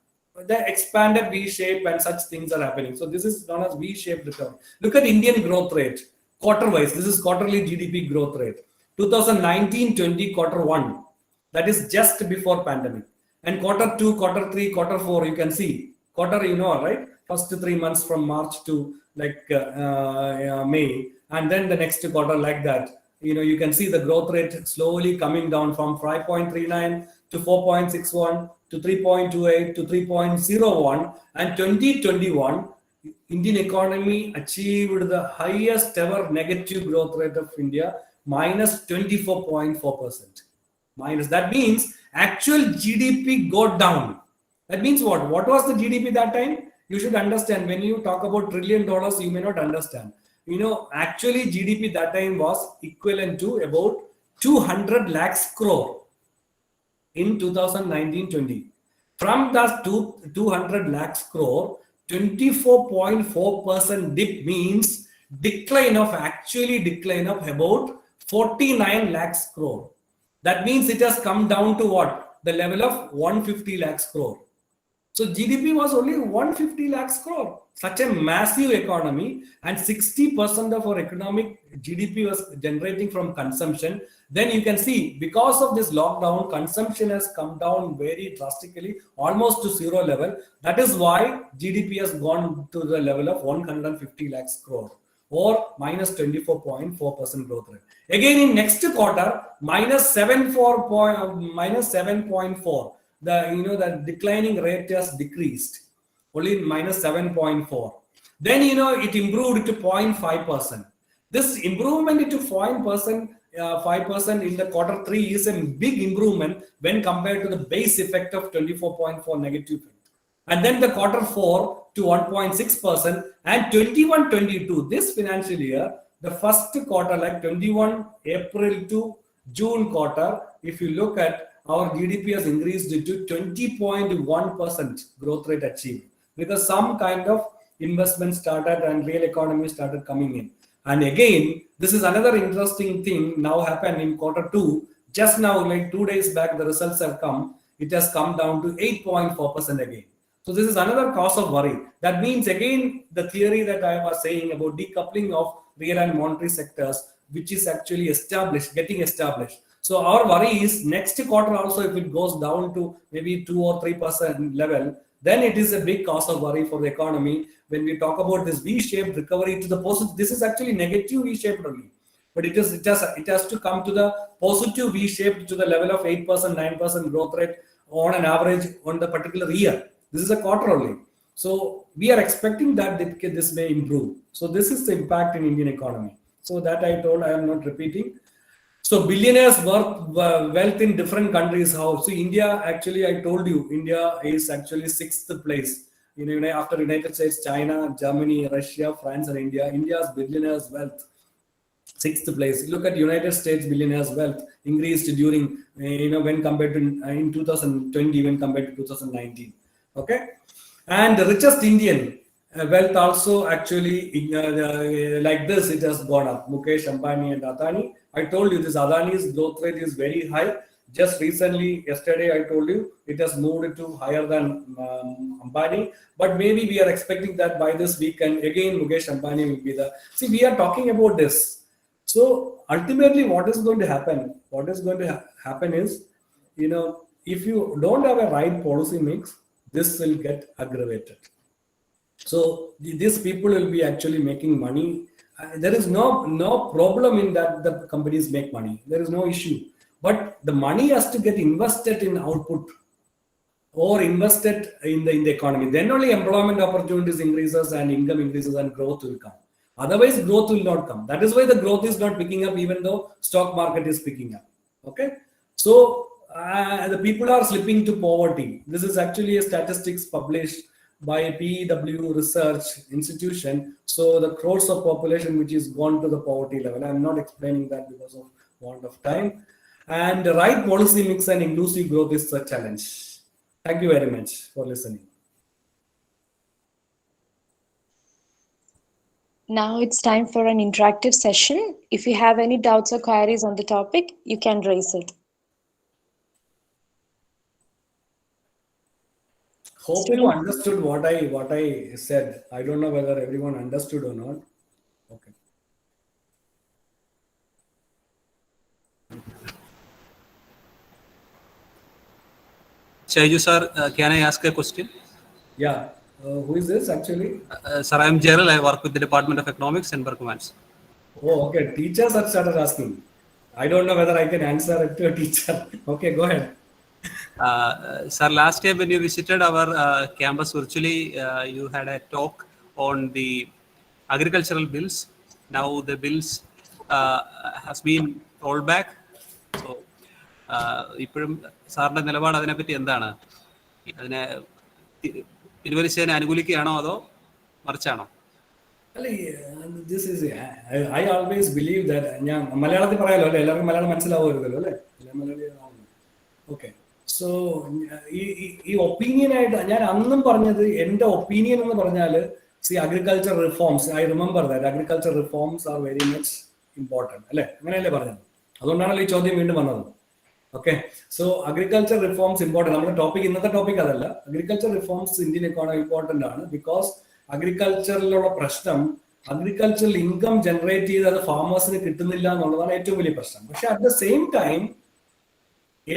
the expanded V-shape and such things are happening. So this is known as V-shaped recovery. Look at Indian growth rate. Quarter-wise, this is quarterly GDP growth rate. 2019-20 quarter one, that is just before pandemic. And quarter two, quarter three, quarter four, you can see. Quarter, right? First 3 months from March to like May. And then the next quarter like that. You can see the growth rate slowly coming down from 5.39 to 4.61 to 3.28 to 3.01. And 2021, Indian economy achieved the highest ever negative growth rate of India, minus 24.4%. Minus. That means actual GDP got down. That means what? What was the GDP that time? You should understand. When you talk about $1 trillion, you may not understand. Actually GDP that time was equivalent to about 200 lakhs crore in 2019-20. From that 200 lakhs crore, 24.4% dip means decline of about 49 lakhs crore. That means it has come down to what? The level of 150 lakhs crore. So GDP was only 150 lakhs crore. Such a massive economy, and 60% of our economic GDP was generating from consumption. Then you can see, because of this lockdown, consumption has come down very drastically, almost to zero level. That is why GDP has gone to the level of 150 lakhs crore, or minus 24.4% growth rate. Again, in next quarter, minus 7.4. The declining rate has decreased, only minus 7.4. Then it improved to 0.5%. This improvement into 5% in the quarter three is a big improvement when compared to the base effect of 24.4 negative effect. And then the quarter four to 1.6%, and 21-22 this financial year, the first quarter, like 21 April to June quarter, if you look at, our GDP has increased to 20.1% growth rate achieved, because some kind of investment started and real economy started coming in. And again, this is another interesting thing now happened in quarter two. Just now, like 2 days back, the results have come. It has come down to 8.4% again. So this is another cause of worry. That means again, the theory that I was saying about decoupling of real and monetary sectors, which is actually getting established. So our worry is next quarter also, if it goes down to maybe 2 or 3% level, then it is a big cause of worry for the economy. When we talk about this V-shaped recovery to the positive, this is actually negative V-shaped only, but it has to come to the positive V-shaped to the level of 8%, 9% growth rate on an average on the particular year. This is a quarter only. So we are expecting that this may improve. So this is the impact in Indian economy. So that I told, I am not repeating. So billionaires worth wealth in different countries. How? So India, actually, I told you, India is actually 6th place. After United States, China, Germany, Russia, France, and India, India's billionaires' wealth, sixth place. Look at United States billionaires' wealth increased during, when compared to in 2020 when compared to 2019. Okay, and the richest Indian wealth also actually like this, it has gone up. Mukesh Ambani and Adani. I told you this Adani's growth rate is very high. Just recently, yesterday, I told you it has moved to higher than Ambani. But maybe we are expecting that by this weekend, again, Mukesh Ambani will be the. See, we are talking about this. So ultimately, what is going to happen? What is going to happen is, if you don't have a right policy mix, this will get aggravated. So these people will be actually making money. There is no problem in that the companies make money. There is no issue. But the money has to get invested in output or invested in the economy. Then only employment opportunities increases and income increases and growth will come. Otherwise, growth will not come. That is why the growth is not picking up, even though stock market is picking up. Okay, so the people are slipping to poverty. This is actually a statistics published by PEW Research Institution. So the crores of population which is gone to the poverty level. I'm not explaining that because of want of time. And the right policy mix and inclusive growth is the challenge. Thank you very much for listening. Now it's time for an interactive session. If you have any doubts or queries on the topic, you can raise it. Hope you understood what I said. I don't know whether everyone understood or not. Okay. Shaiju sir, can I ask a question? Yeah. Who is this actually? Sir, I am Gerald. I work with the Department of Economics and Berkmans. Oh, okay. Teachers have started asking. I don't know whether I can answer it to a teacher. Okay, go ahead. Sir, last year when you visited our campus virtually, you had a talk on the agricultural bills. Now the bills has been rolled back. So, ഇപ്പോഴും സാറിന്റെ നിലപാട് അതിനെപ്പറ്റി എന്താണ്? അതിനെ പിൻവലിച്ചതിനെ അനുകൂലിക്കുകയാണോ അതോ മറിച്ചാണോ? This is I always believe that ഞാൻ മലയാളത്തിൽ പറയാലോ അല്ലേ, എല്ലാവർക്കും മലയാളം മനസ്സിലാവുമല്ലോ അല്ലേ? ഓക്കെ. സോ ഈ ഒപ്പീനിയൻ ആയിട്ട് ഞാൻ അന്നും പറഞ്ഞത്, എന്റെ ഒപ്പീനിയൻ എന്ന് പറഞ്ഞാൽ agriculture reforms, I remember that agriculture reforms are very much important അല്ലേ, അങ്ങനെയല്ലേ പറഞ്ഞത്? അതുകൊണ്ടാണല്ലോ ഈ ചോദ്യം വീണ്ടും വന്നത്. Okay, so agriculture reforms important. നമ്മുടെ ടോപ്പിക്, ഇന്നത്തെ ടോപ്പിക് അതല്ല. Agriculture reforms Indian economy important ആണ്. ബിക്കോസ് അഗ്രികൾച്ചറിലുള്ള പ്രശ്നം, അഗ്രികൾച്ചറൽ ഇൻകം ജനറേറ്റ് ചെയ്ത് അത് ഫാമേഴ്സിന് കിട്ടുന്നില്ല എന്നുള്ളതാണ് ഏറ്റവും വലിയ പ്രശ്നം. പക്ഷെ അറ്റ് ദ സെയിം ടൈം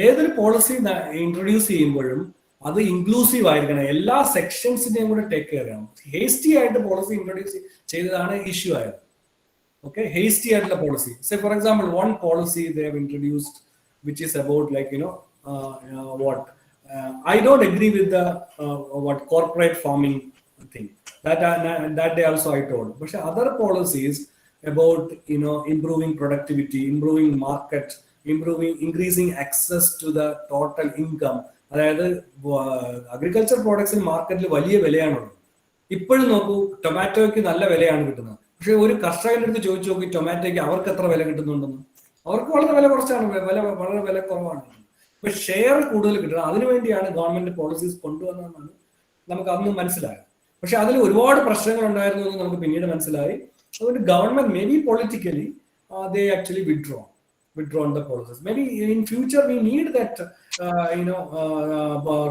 ഏതൊരു പോളിസി ഇൻട്രൊഡ്യൂസ് ചെയ്യുമ്പോഴും അത് ഇൻക്ലൂസീവ് ആയിരിക്കണം, എല്ലാ സെക്ഷൻസിനെയും കൂടെ ടേക്ക് കെയർ ചെയ്യണം. ഹേസ്റ്റി ആയിട്ട് പോളിസി ഇൻട്രൊഡ്യൂസ് ചെയ്തതാണ് ഇഷ്യൂ ആയത്. ഓക്കെ, ഹേസ്റ്റി ആയിട്ടുള്ള policy. Say for example, one policy they have introduced which is about I don't agree with the corporate farming thing. That day also I told. But other policies about improving productivity, improving market, increasing access to the total income. അതായത് agriculture പ്രോഡക്ട്സിന് മാർക്കറ്റിൽ വലിയ വിലയാണുള്ളത്. ഇപ്പോഴും നോക്കൂ, ടൊമാറ്റോയ്ക്ക് നല്ല വിലയാണ് കിട്ടുന്നത്. പക്ഷെ ഒരു കർഷകന്റെ അടുത്ത് ചോദിച്ചു നോക്കി ടൊമാറ്റോയ്ക്ക് അവർക്ക് എത്ര വില കിട്ടുന്നുണ്ടെന്ന്. അവർക്ക് വളരെ വില കുറച്ചാണ്, വളരെ വില കുറവാണ്. ഇപ്പൊ ഷെയർ കൂടുതൽ കിട്ടണം, അതിനുവേണ്ടിയാണ് ഗവൺമെന്റ് പോളിസീസ് കൊണ്ടുവന്നതെന്നാണ് നമുക്ക് അന്ന് മനസ്സിലായത്. പക്ഷെ അതിൽ ഒരുപാട് പ്രശ്നങ്ങൾ ഉണ്ടായിരുന്നു എന്ന് നമുക്ക് പിന്നീട് മനസ്സിലായി. അതുകൊണ്ട് government may be politically they actually withdrawn the policies. Maybe in future we need that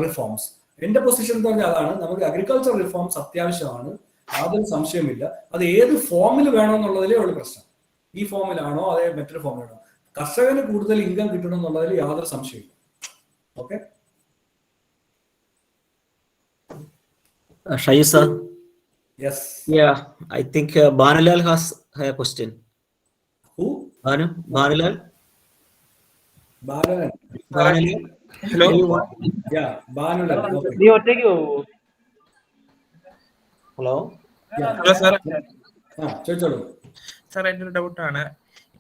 reforms. എന്റെ പൊസിഷൻ എന്ന് പറഞ്ഞാൽ അതാണ്, നമുക്ക് അഗ്രികൾച്ചർ റിഫോംസ് അത്യാവശ്യമാണ്, യാതൊരു സംശയമില്ല. അത് ഏത് ഫോമിൽ വേണമെന്നുള്ളതിലേ ഉള്ളൂ പ്രശ്നം. ഈ ഫോമിലാണോ അതേ മറ്റൊരു ഫോമിലാണോ, കർഷകന് കൂടുതൽ ഇൻകം കിട്ടണം എന്നുള്ളതിൽ യാതൊരു സംശയമില്ല. Okay, Shaiju sir. Yes. Yeah, I think Banulal has a question. Who? Banulal. Banulal. Hello. Yeah, Banulal. Okay. നീ ഒറ്റയ്ക്ക് പോവോ? Hello. Hello sir. ചോദിച്ചോളൂ സാർ, എൻ്റെ ഒരു ഡൗട്ടാണ്.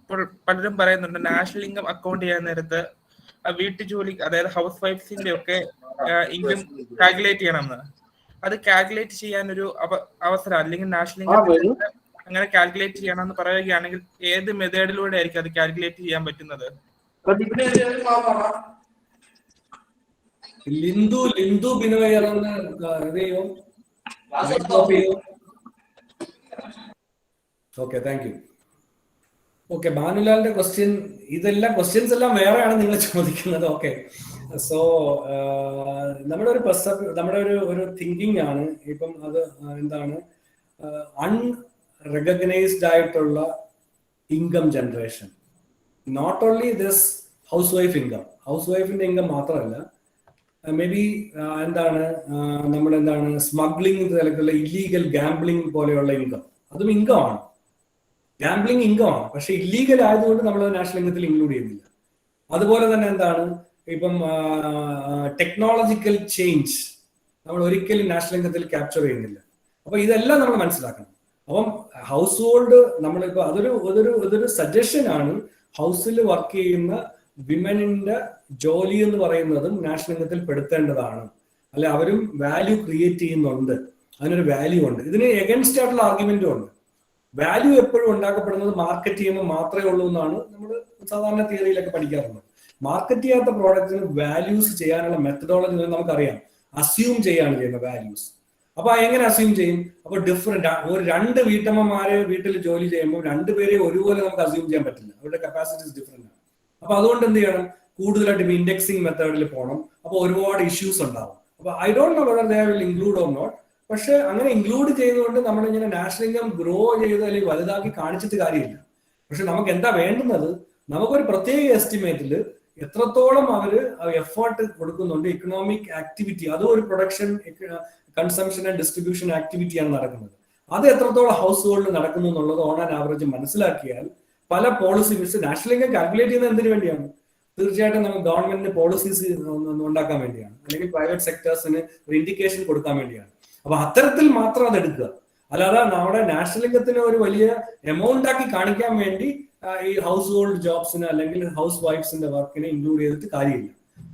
ഇപ്പോൾ പലരും പറയുന്നുണ്ട് നാഷണൽ ഇൻകം അക്കൗണ്ട് ചെയ്യാൻ നേരത്ത് വീട്ടു ജോലി, അതായത് ഹൗസ് വൈഫ്സിന്റെ ഒക്കെ ഇൻകം കാൽക്കുലേറ്റ് ചെയ്യണമെന്ന്. അത് കാൽക്കുലേറ്റ് ചെയ്യാൻ ഒരു അവസരം, അല്ലെങ്കിൽ നാഷണൽ ഇൻകം അങ്ങനെ കാൽക്കുലേറ്റ് ചെയ്യണമെന്ന് പറയുകയാണെങ്കിൽ ഏത് മെത്തേഡിലൂടെ ആയിരിക്കും അത് കാൽക്കുലേറ്റ് ചെയ്യാൻ പറ്റുന്നത്? Lindu Binoy okay, thank you. Okay, ഭാനുലാലിന്റെ ക്വസ്റ്റ്യൻ, ഇതെല്ലാം ക്വസ്റ്റ്യൻസ് എല്ലാം വേറെയാണ് നിങ്ങൾ ചോദിക്കുന്നത്. ഓക്കെ, സോ നമ്മുടെ ഒരു നമ്മുടെ ഒരു തിങ്കിങ് ആണ് ഇപ്പം. അത് എന്താണ് അൺറെക്കഗ്നൈസ്ഡ് ആയിട്ടുള്ള income generation. Not only this housewife income, house വൈഫിന്റെ ഇൻകം മാത്രമല്ല, മേ ബി എന്താണ് നമ്മളെന്താണ് സ്മഗ്ലിംഗ് തരത്തിലുള്ള ഇല്ലീഗൽ ഗാംബ്ലിംഗ് പോലെയുള്ള ഇൻകം, അതും ഇൻകം ആണ്. ഗാംബ്ലിംഗ് ഇൻകം ആണ്, പക്ഷെ ഇല്ലീഗൽ ആയതുകൊണ്ട് നമ്മൾ നാഷണൽ ഇൻകത്തിൽ ഇൻക്ലൂഡ് ചെയ്യുന്നില്ല. അതുപോലെ തന്നെ എന്താണ് ഇപ്പം ടെക്നോളജിക്കൽ ചേഞ്ച് നമ്മൾ ഒരിക്കലും നാഷണൽ ഇൻകത്തിൽ ക്യാപ്ചർ ചെയ്യുന്നില്ല. അപ്പൊ ഇതെല്ലാം നമ്മൾ മനസ്സിലാക്കണം. അപ്പം ഹൗസ് ഹോൾഡ് നമ്മളിപ്പോ അതൊരു സജഷൻ ആണ്. ഹൗസിൽ വർക്ക് ചെയ്യുന്ന വിമനിന്റെ ജോലി എന്ന് പറയുന്നതും നാഷണൽ ഇൻകത്തിൽ പെടുത്തേണ്ടതാണ്. അല്ലെ, അവരും വാല്യൂ ക്രിയേറ്റ് ചെയ്യുന്നുണ്ട്, അതിനൊരു വാല്യൂ ഉണ്ട്. ഇതിന് എഗൻസ്റ്റ് ആയിട്ടുള്ള ആർഗ്യുമെന്റും ഉണ്ട്. വാല്യൂ എപ്പോഴും ഉണ്ടാക്കപ്പെടുന്നത് മാർക്കറ്റ് ചെയ്യുമ്പോൾ മാത്രമേ ഉള്ളൂ എന്നാണ് നമ്മൾ സാധാരണ തിയറിയിലൊക്കെ പഠിക്കാറുള്ളത്. മാർക്കറ്റ് ചെയ്യാത്ത പ്രോഡക്റ്റിന് വാല്യൂസ് ചെയ്യാനുള്ള മെത്തഡോളജി നമുക്കറിയാം. അസ്യൂം ചെയ്യാണ് ചെയ്യുന്നത് വാല്യൂസ്. അപ്പൊ എങ്ങനെ അസ്യൂം ചെയ്യും? അപ്പൊ ഡിഫറെന്റ് ഒരു രണ്ട് വീട്ടമ്മമാരെ വീട്ടിൽ ജോലി ചെയ്യുമ്പോൾ രണ്ടുപേരെ ഒരുപോലെ നമുക്ക് അസ്യൂം ചെയ്യാൻ പറ്റില്ല. അവരുടെ കപ്പാസിറ്റീസ് ഡിഫറെന്റ് ആണ്. അപ്പൊ അതുകൊണ്ട് എന്ത് ചെയ്യണം? കൂടുതലായിട്ട് ഇൻഡെക്സിങ് മെത്തേഡിൽ പോകണം. അപ്പൊ ഒരുപാട് ഇഷ്യൂസ് ഉണ്ടാവും. അപ്പൊ I don't know whether they will include or not. പക്ഷെ അങ്ങനെ ഇൻക്ലൂഡ് ചെയ്തുകൊണ്ട് നമ്മളിങ്ങനെ നാഷണൽ ഇൻകം ഗ്രോ ചെയ്ത് അല്ലെങ്കിൽ വലുതാക്കി കാണിച്ചിട്ട് കാര്യമില്ല. പക്ഷെ നമുക്ക് എന്താ വേണ്ടുന്നത്? നമുക്കൊരു പ്രത്യേക എസ്റ്റിമേറ്റിൽ എത്രത്തോളം അവര് എഫേർട്ട് കൊടുക്കുന്നുണ്ട്, ഇക്കണോമിക് ആക്ടിവിറ്റി, അതും ഒരു പ്രൊഡക്ഷൻ, കൺസംഷൻ ആൻഡ് ഡിസ്ട്രിബ്യൂഷൻ ആക്ടിവിറ്റിയാണ് നടക്കുന്നത്. അത് എത്രത്തോളം ഹൗസ് ഹോൾഡിൽ നടക്കുന്നു എന്നുള്ളത് ഓൺ ആൻഡ് ആവറേജ് മനസ്സിലാക്കിയാൽ പല പോളിസീസ് നാഷണൽ ഇൻകം കാൽക്കുലേറ്റ് ചെയ്യുന്നത് എന്തിനു വേണ്ടിയാണ്? തീർച്ചയായിട്ടും നമുക്ക് ഗവൺമെന്റിന് പോളിസീസ് ഉണ്ടാക്കാൻ വേണ്ടിയാണ്, അല്ലെങ്കിൽ പ്രൈവറ്റ് സെക്ടേഴ്സിന് ഒരു ഇൻഡിക്കേഷൻ കൊടുക്കാൻ വേണ്ടിയാണ്. അപ്പൊ അത്തരത്തിൽ മാത്രം അത് എടുക്കുക. അല്ലാതെ നമ്മുടെ നാഷണൽ ഇൻകത്തിന് ഒരു വലിയ എമൗണ്ട് ആക്കി കാണിക്കാൻ വേണ്ടി ഈ ഹൗസ് ഹോൾഡ് ജോബ്സിന് അല്ലെങ്കിൽ ഹൗസ് വൈഫ്സിന്റെ വർക്കിനെ ഇൻക്ലൂഡ് ചെയ്തിട്ട് കാര്യമില്ല.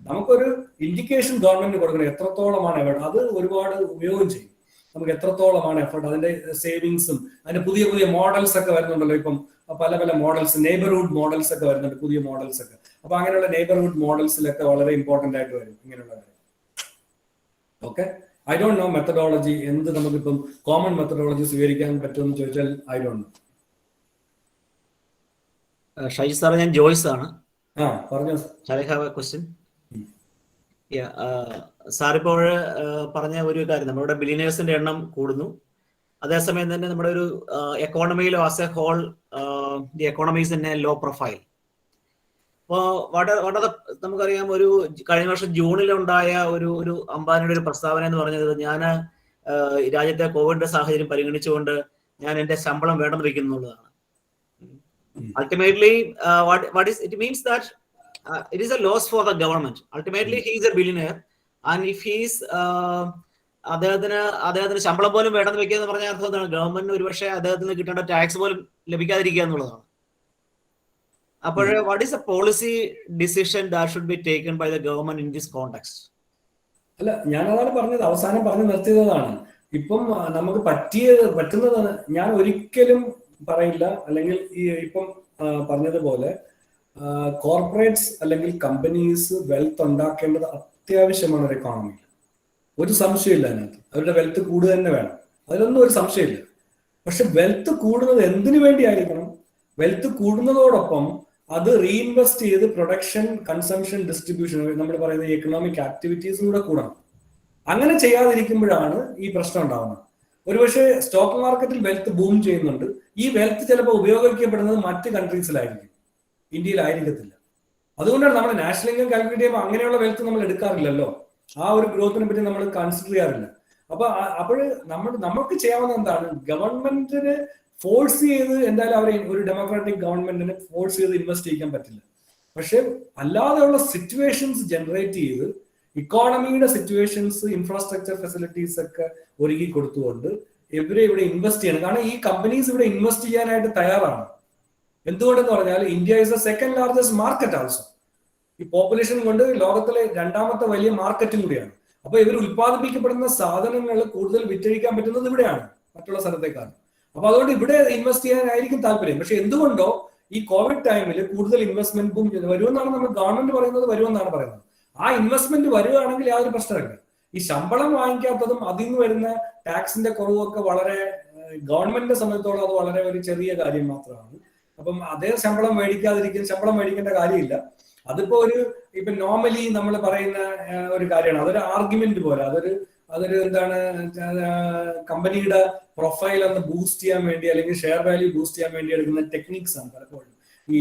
നമുക്കൊരു ഇൻഡിക്കേഷൻ ഗവൺമെന്റ് കൊടുക്കണം, എത്രത്തോളമാണ് എഫേർട്ട്. അത് ഒരുപാട് ഉപയോഗം ചെയ്യും. നമുക്ക് എത്രത്തോളമാണ് എഫേർട്ട്, അതിന്റെ സേവിങ്സും, അതിന്റെ പുതിയ പുതിയ മോഡൽസ് ഒക്കെ വരുന്നുണ്ടല്ലോ. ഇപ്പം പല പല മോഡൽസ്, നെയ്ബർഹുഡ് മോഡൽസ് ഒക്കെ വരുന്നുണ്ട്, പുതിയ മോഡൽസ് ഒക്കെ. അപ്പൊ അങ്ങനെയുള്ള നെയ്ബർഹുഡ് മോഡൽസിലൊക്കെ വളരെ ഇമ്പോർട്ടന്റ് ആയിട്ട് വരും ഇങ്ങനെയുള്ള കാര്യം. Okay, I don't no methodology എന്ത് നമുക്കിപ്പം കോമൺ മെത്തഡോളജി സ്വീകരിക്കാൻ പറ്റുമെന്ന് ചോദിച്ചാൽ I don't no. Shaiju sir, ഞാൻ ജോയ്സ് ആണ്. പറഞ്ഞോ. ക്വസ്റ്റ്യൻ. സാറിപ്പോൾ പറഞ്ഞ ഒരു കാര്യം, നമ്മുടെ ബില്ലിയനേഴ്സിന്റെ എണ്ണം കൂടുന്നു, അതേസമയം തന്നെ നമ്മുടെ ഒരു എക്കോണമിയിലോ as a whole the economies in a low profile. അപ്പോൾ നമുക്കറിയാം, ഒരു കഴിഞ്ഞ വർഷം ജൂണിലുണ്ടായ ഒരു അംബാനിയുടെ ഒരു പ്രസ്താവന എന്ന് പറഞ്ഞത്, ഞാൻ രാജ്യത്തെ കോവിഡിന്റെ സാഹചര്യം പരിഗണിച്ചുകൊണ്ട് ഞാൻ എന്റെ ശമ്പളം വേണ്ടെന്ന് വെക്കുന്നുള്ളതാണ്. Ultimately, what is it means that it is a loss for the government. Ultimately, he is a billionaire, and if he is അദ്ദേഹത്തിന് ശമ്പളം പോലും വേണ്ടെന്ന് വെക്കുക എന്ന് പറഞ്ഞ അർത്ഥം എന്താണ്? ഗവൺമെന്റിന് ഒരുപക്ഷെ അദ്ദേഹത്തിന് കിട്ടേണ്ട ടാക്സ് പോലും ലഭിക്കാതിരിക്കുക എന്നുള്ളതാണ്. അപ്പോൾ what is a policy decision that should be taken by the government in this context? അല്ല, ഞാൻ അതാണ് പറഞ്ഞത്, അവസാനം പറഞ്ഞു നിർത്തിയതാണ്. ഇപ്പം നമുക്ക് പറ്റുന്നതാണ്. ഞാൻ ഒരിക്കലും പറയില്ല, അല്ലെങ്കിൽ ഈ ഇപ്പം പറഞ്ഞതുപോലെ കോർപ്പറേറ്റ്സ് അല്ലെങ്കിൽ കമ്പനീസ് വെൽത്ത് ഉണ്ടാക്കേണ്ടത് അത്യാവശ്യമാണ് ഒരു എക്കോണമിയിൽ. ഒരു സംശയമില്ല അതിനകത്ത്. അവരുടെ വെൽത്ത് കൂടുക തന്നെ വേണം, അതിലൊന്നും ഒരു സംശയമില്ല. പക്ഷെ വെൽത്ത് കൂടുന്നത് എന്തിനു വേണ്ടി ആയിരിക്കണം? വെൽത്ത് കൂടുന്നതോടൊപ്പം അത് റീഇൻവെസ്റ്റ് ചെയ്ത് പ്രൊഡക്ഷൻ, കൺസംഷൻ, ഡിസ്ട്രിബ്യൂഷൻ, നമ്മൾ പറയുന്ന എക്കണോമിക് ആക്ടിവിറ്റീസും കൂടെ കൂടണം. അങ്ങനെ ചെയ്യാതിരിക്കുമ്പോഴാണ് ഈ പ്രശ്നം ഉണ്ടാവുന്നത്. ഒരുപക്ഷെ സ്റ്റോക്ക് മാർക്കറ്റിൽ വെൽത്ത് ബൂം ചെയ്യുന്നുണ്ട്. ഈ വെൽത്ത് ചിലപ്പോൾ ഉപയോഗിക്കപ്പെടുന്നത് മറ്റ് കൺട്രീസിലായിരിക്കും, ഇന്ത്യയിലായിരിക്കത്തില്ല. അതുകൊണ്ടാണ് നമ്മുടെ നാഷണൽ ഇൻകം കാൽക്കുലേറ്റ് ചെയ്യുമ്പോൾ അങ്ങനെയുള്ള വെൽത്ത് നമ്മൾ എടുക്കാറില്ലല്ലോ. ആ ഒരു ഗ്രോത്തിനെ പറ്റി നമ്മൾ കൺസിഡർ ചെയ്യാറില്ല. അപ്പോൾ നമുക്ക് ചെയ്യാവുന്ന എന്താണ്? ഗവൺമെന്റിന് ഫോഴ്സ് ചെയ്ത്, എന്തായാലും അവർ ഒരു ഡെമോക്രാറ്റിക് ഗവൺമെന്റിന് ഫോഴ്സ് ചെയ്ത് ഇൻവെസ്റ്റ് ചെയ്യാൻ പറ്റില്ല. പക്ഷെ അല്ലാതെയുള്ള സിറ്റുവേഷൻസ് ജനറേറ്റ് ചെയ്ത് ഇക്കോണമിയുടെ സിറ്റുവേഷൻസ്, ഇൻഫ്രാസ്ട്രക്ചർ ഫെസിലിറ്റീസ് ഒക്കെ ഒരുക്കി കൊടുത്തുകൊണ്ട് ഇവരെ ഇവിടെ ഇൻവെസ്റ്റ് ചെയ്യണം. കാരണം ഈ കമ്പനീസ് ഇവിടെ ഇൻവെസ്റ്റ് ചെയ്യാനായിട്ട് തയ്യാറാണ്. എന്തുകൊണ്ടെന്ന് പറഞ്ഞാൽ India is the second largest market also. ഈ പോപ്പുലേഷൻ കൊണ്ട് ലോകത്തിലെ രണ്ടാമത്തെ വലിയ മാർക്കറ്റും കൂടിയാണ്. അപ്പൊ ഇവർ ഉത്പാദിപ്പിക്കപ്പെടുന്ന സാധനങ്ങൾ കൂടുതൽ വിറ്റഴിക്കാൻ പറ്റുന്നത് ഇവിടെയാണ്, മറ്റുള്ള സ്ഥലത്തേക്കാൾ. അപ്പൊ അതുകൊണ്ട് ഇവിടെ ഇൻവെസ്റ്റ് ചെയ്യാനായിരിക്കും താല്പര്യം. പക്ഷെ എന്തുകൊണ്ടോ ഈ കോവിഡ് ടൈമിൽ കൂടുതൽ ഇൻവെസ്റ്റ്മെന്റ് ബൂം വരുമെന്നാണ് നമ്മൾ ഗവൺമെന്റ് പറയുന്നത്, വരുമെന്നാണ് പറയുന്നത്. ആ ഇൻവെസ്റ്റ്മെന്റ് വരികയാണെങ്കിൽ യാതൊരു പ്രശ്നമില്ല. ഈ ശമ്പളം വാങ്ങിക്കാത്തതും അതിൽ നിന്ന് വരുന്ന ടാക്സിന്റെ കുറവൊക്കെ വളരെ ഗവൺമെന്റിനെ സംബന്ധിച്ചോളം അത് വളരെ ഒരു ചെറിയ കാര്യം മാത്രമാണ്. അപ്പം അതേ ശമ്പളം മേടിക്കേണ്ട കാര്യമില്ല. അതിപ്പോ ഇപ്പൊ നോർമലി നമ്മൾ പറയുന്ന ഒരു കാര്യമാണ്. അതൊരു ആർഗ്യുമെന്റ് പോലെ, അതൊരു എന്താണ്, കമ്പനിയുടെ പ്രൊഫൈൽ ഒന്ന് ബൂസ്റ്റ് ചെയ്യാൻ വേണ്ടി അല്ലെങ്കിൽ ഷെയർ വാല്യൂ ബൂസ്റ്റ് ചെയ്യാൻ വേണ്ടി എടുക്കുന്ന ടെക്നിക്സ് ആണ് പലപ്പോഴും ഈ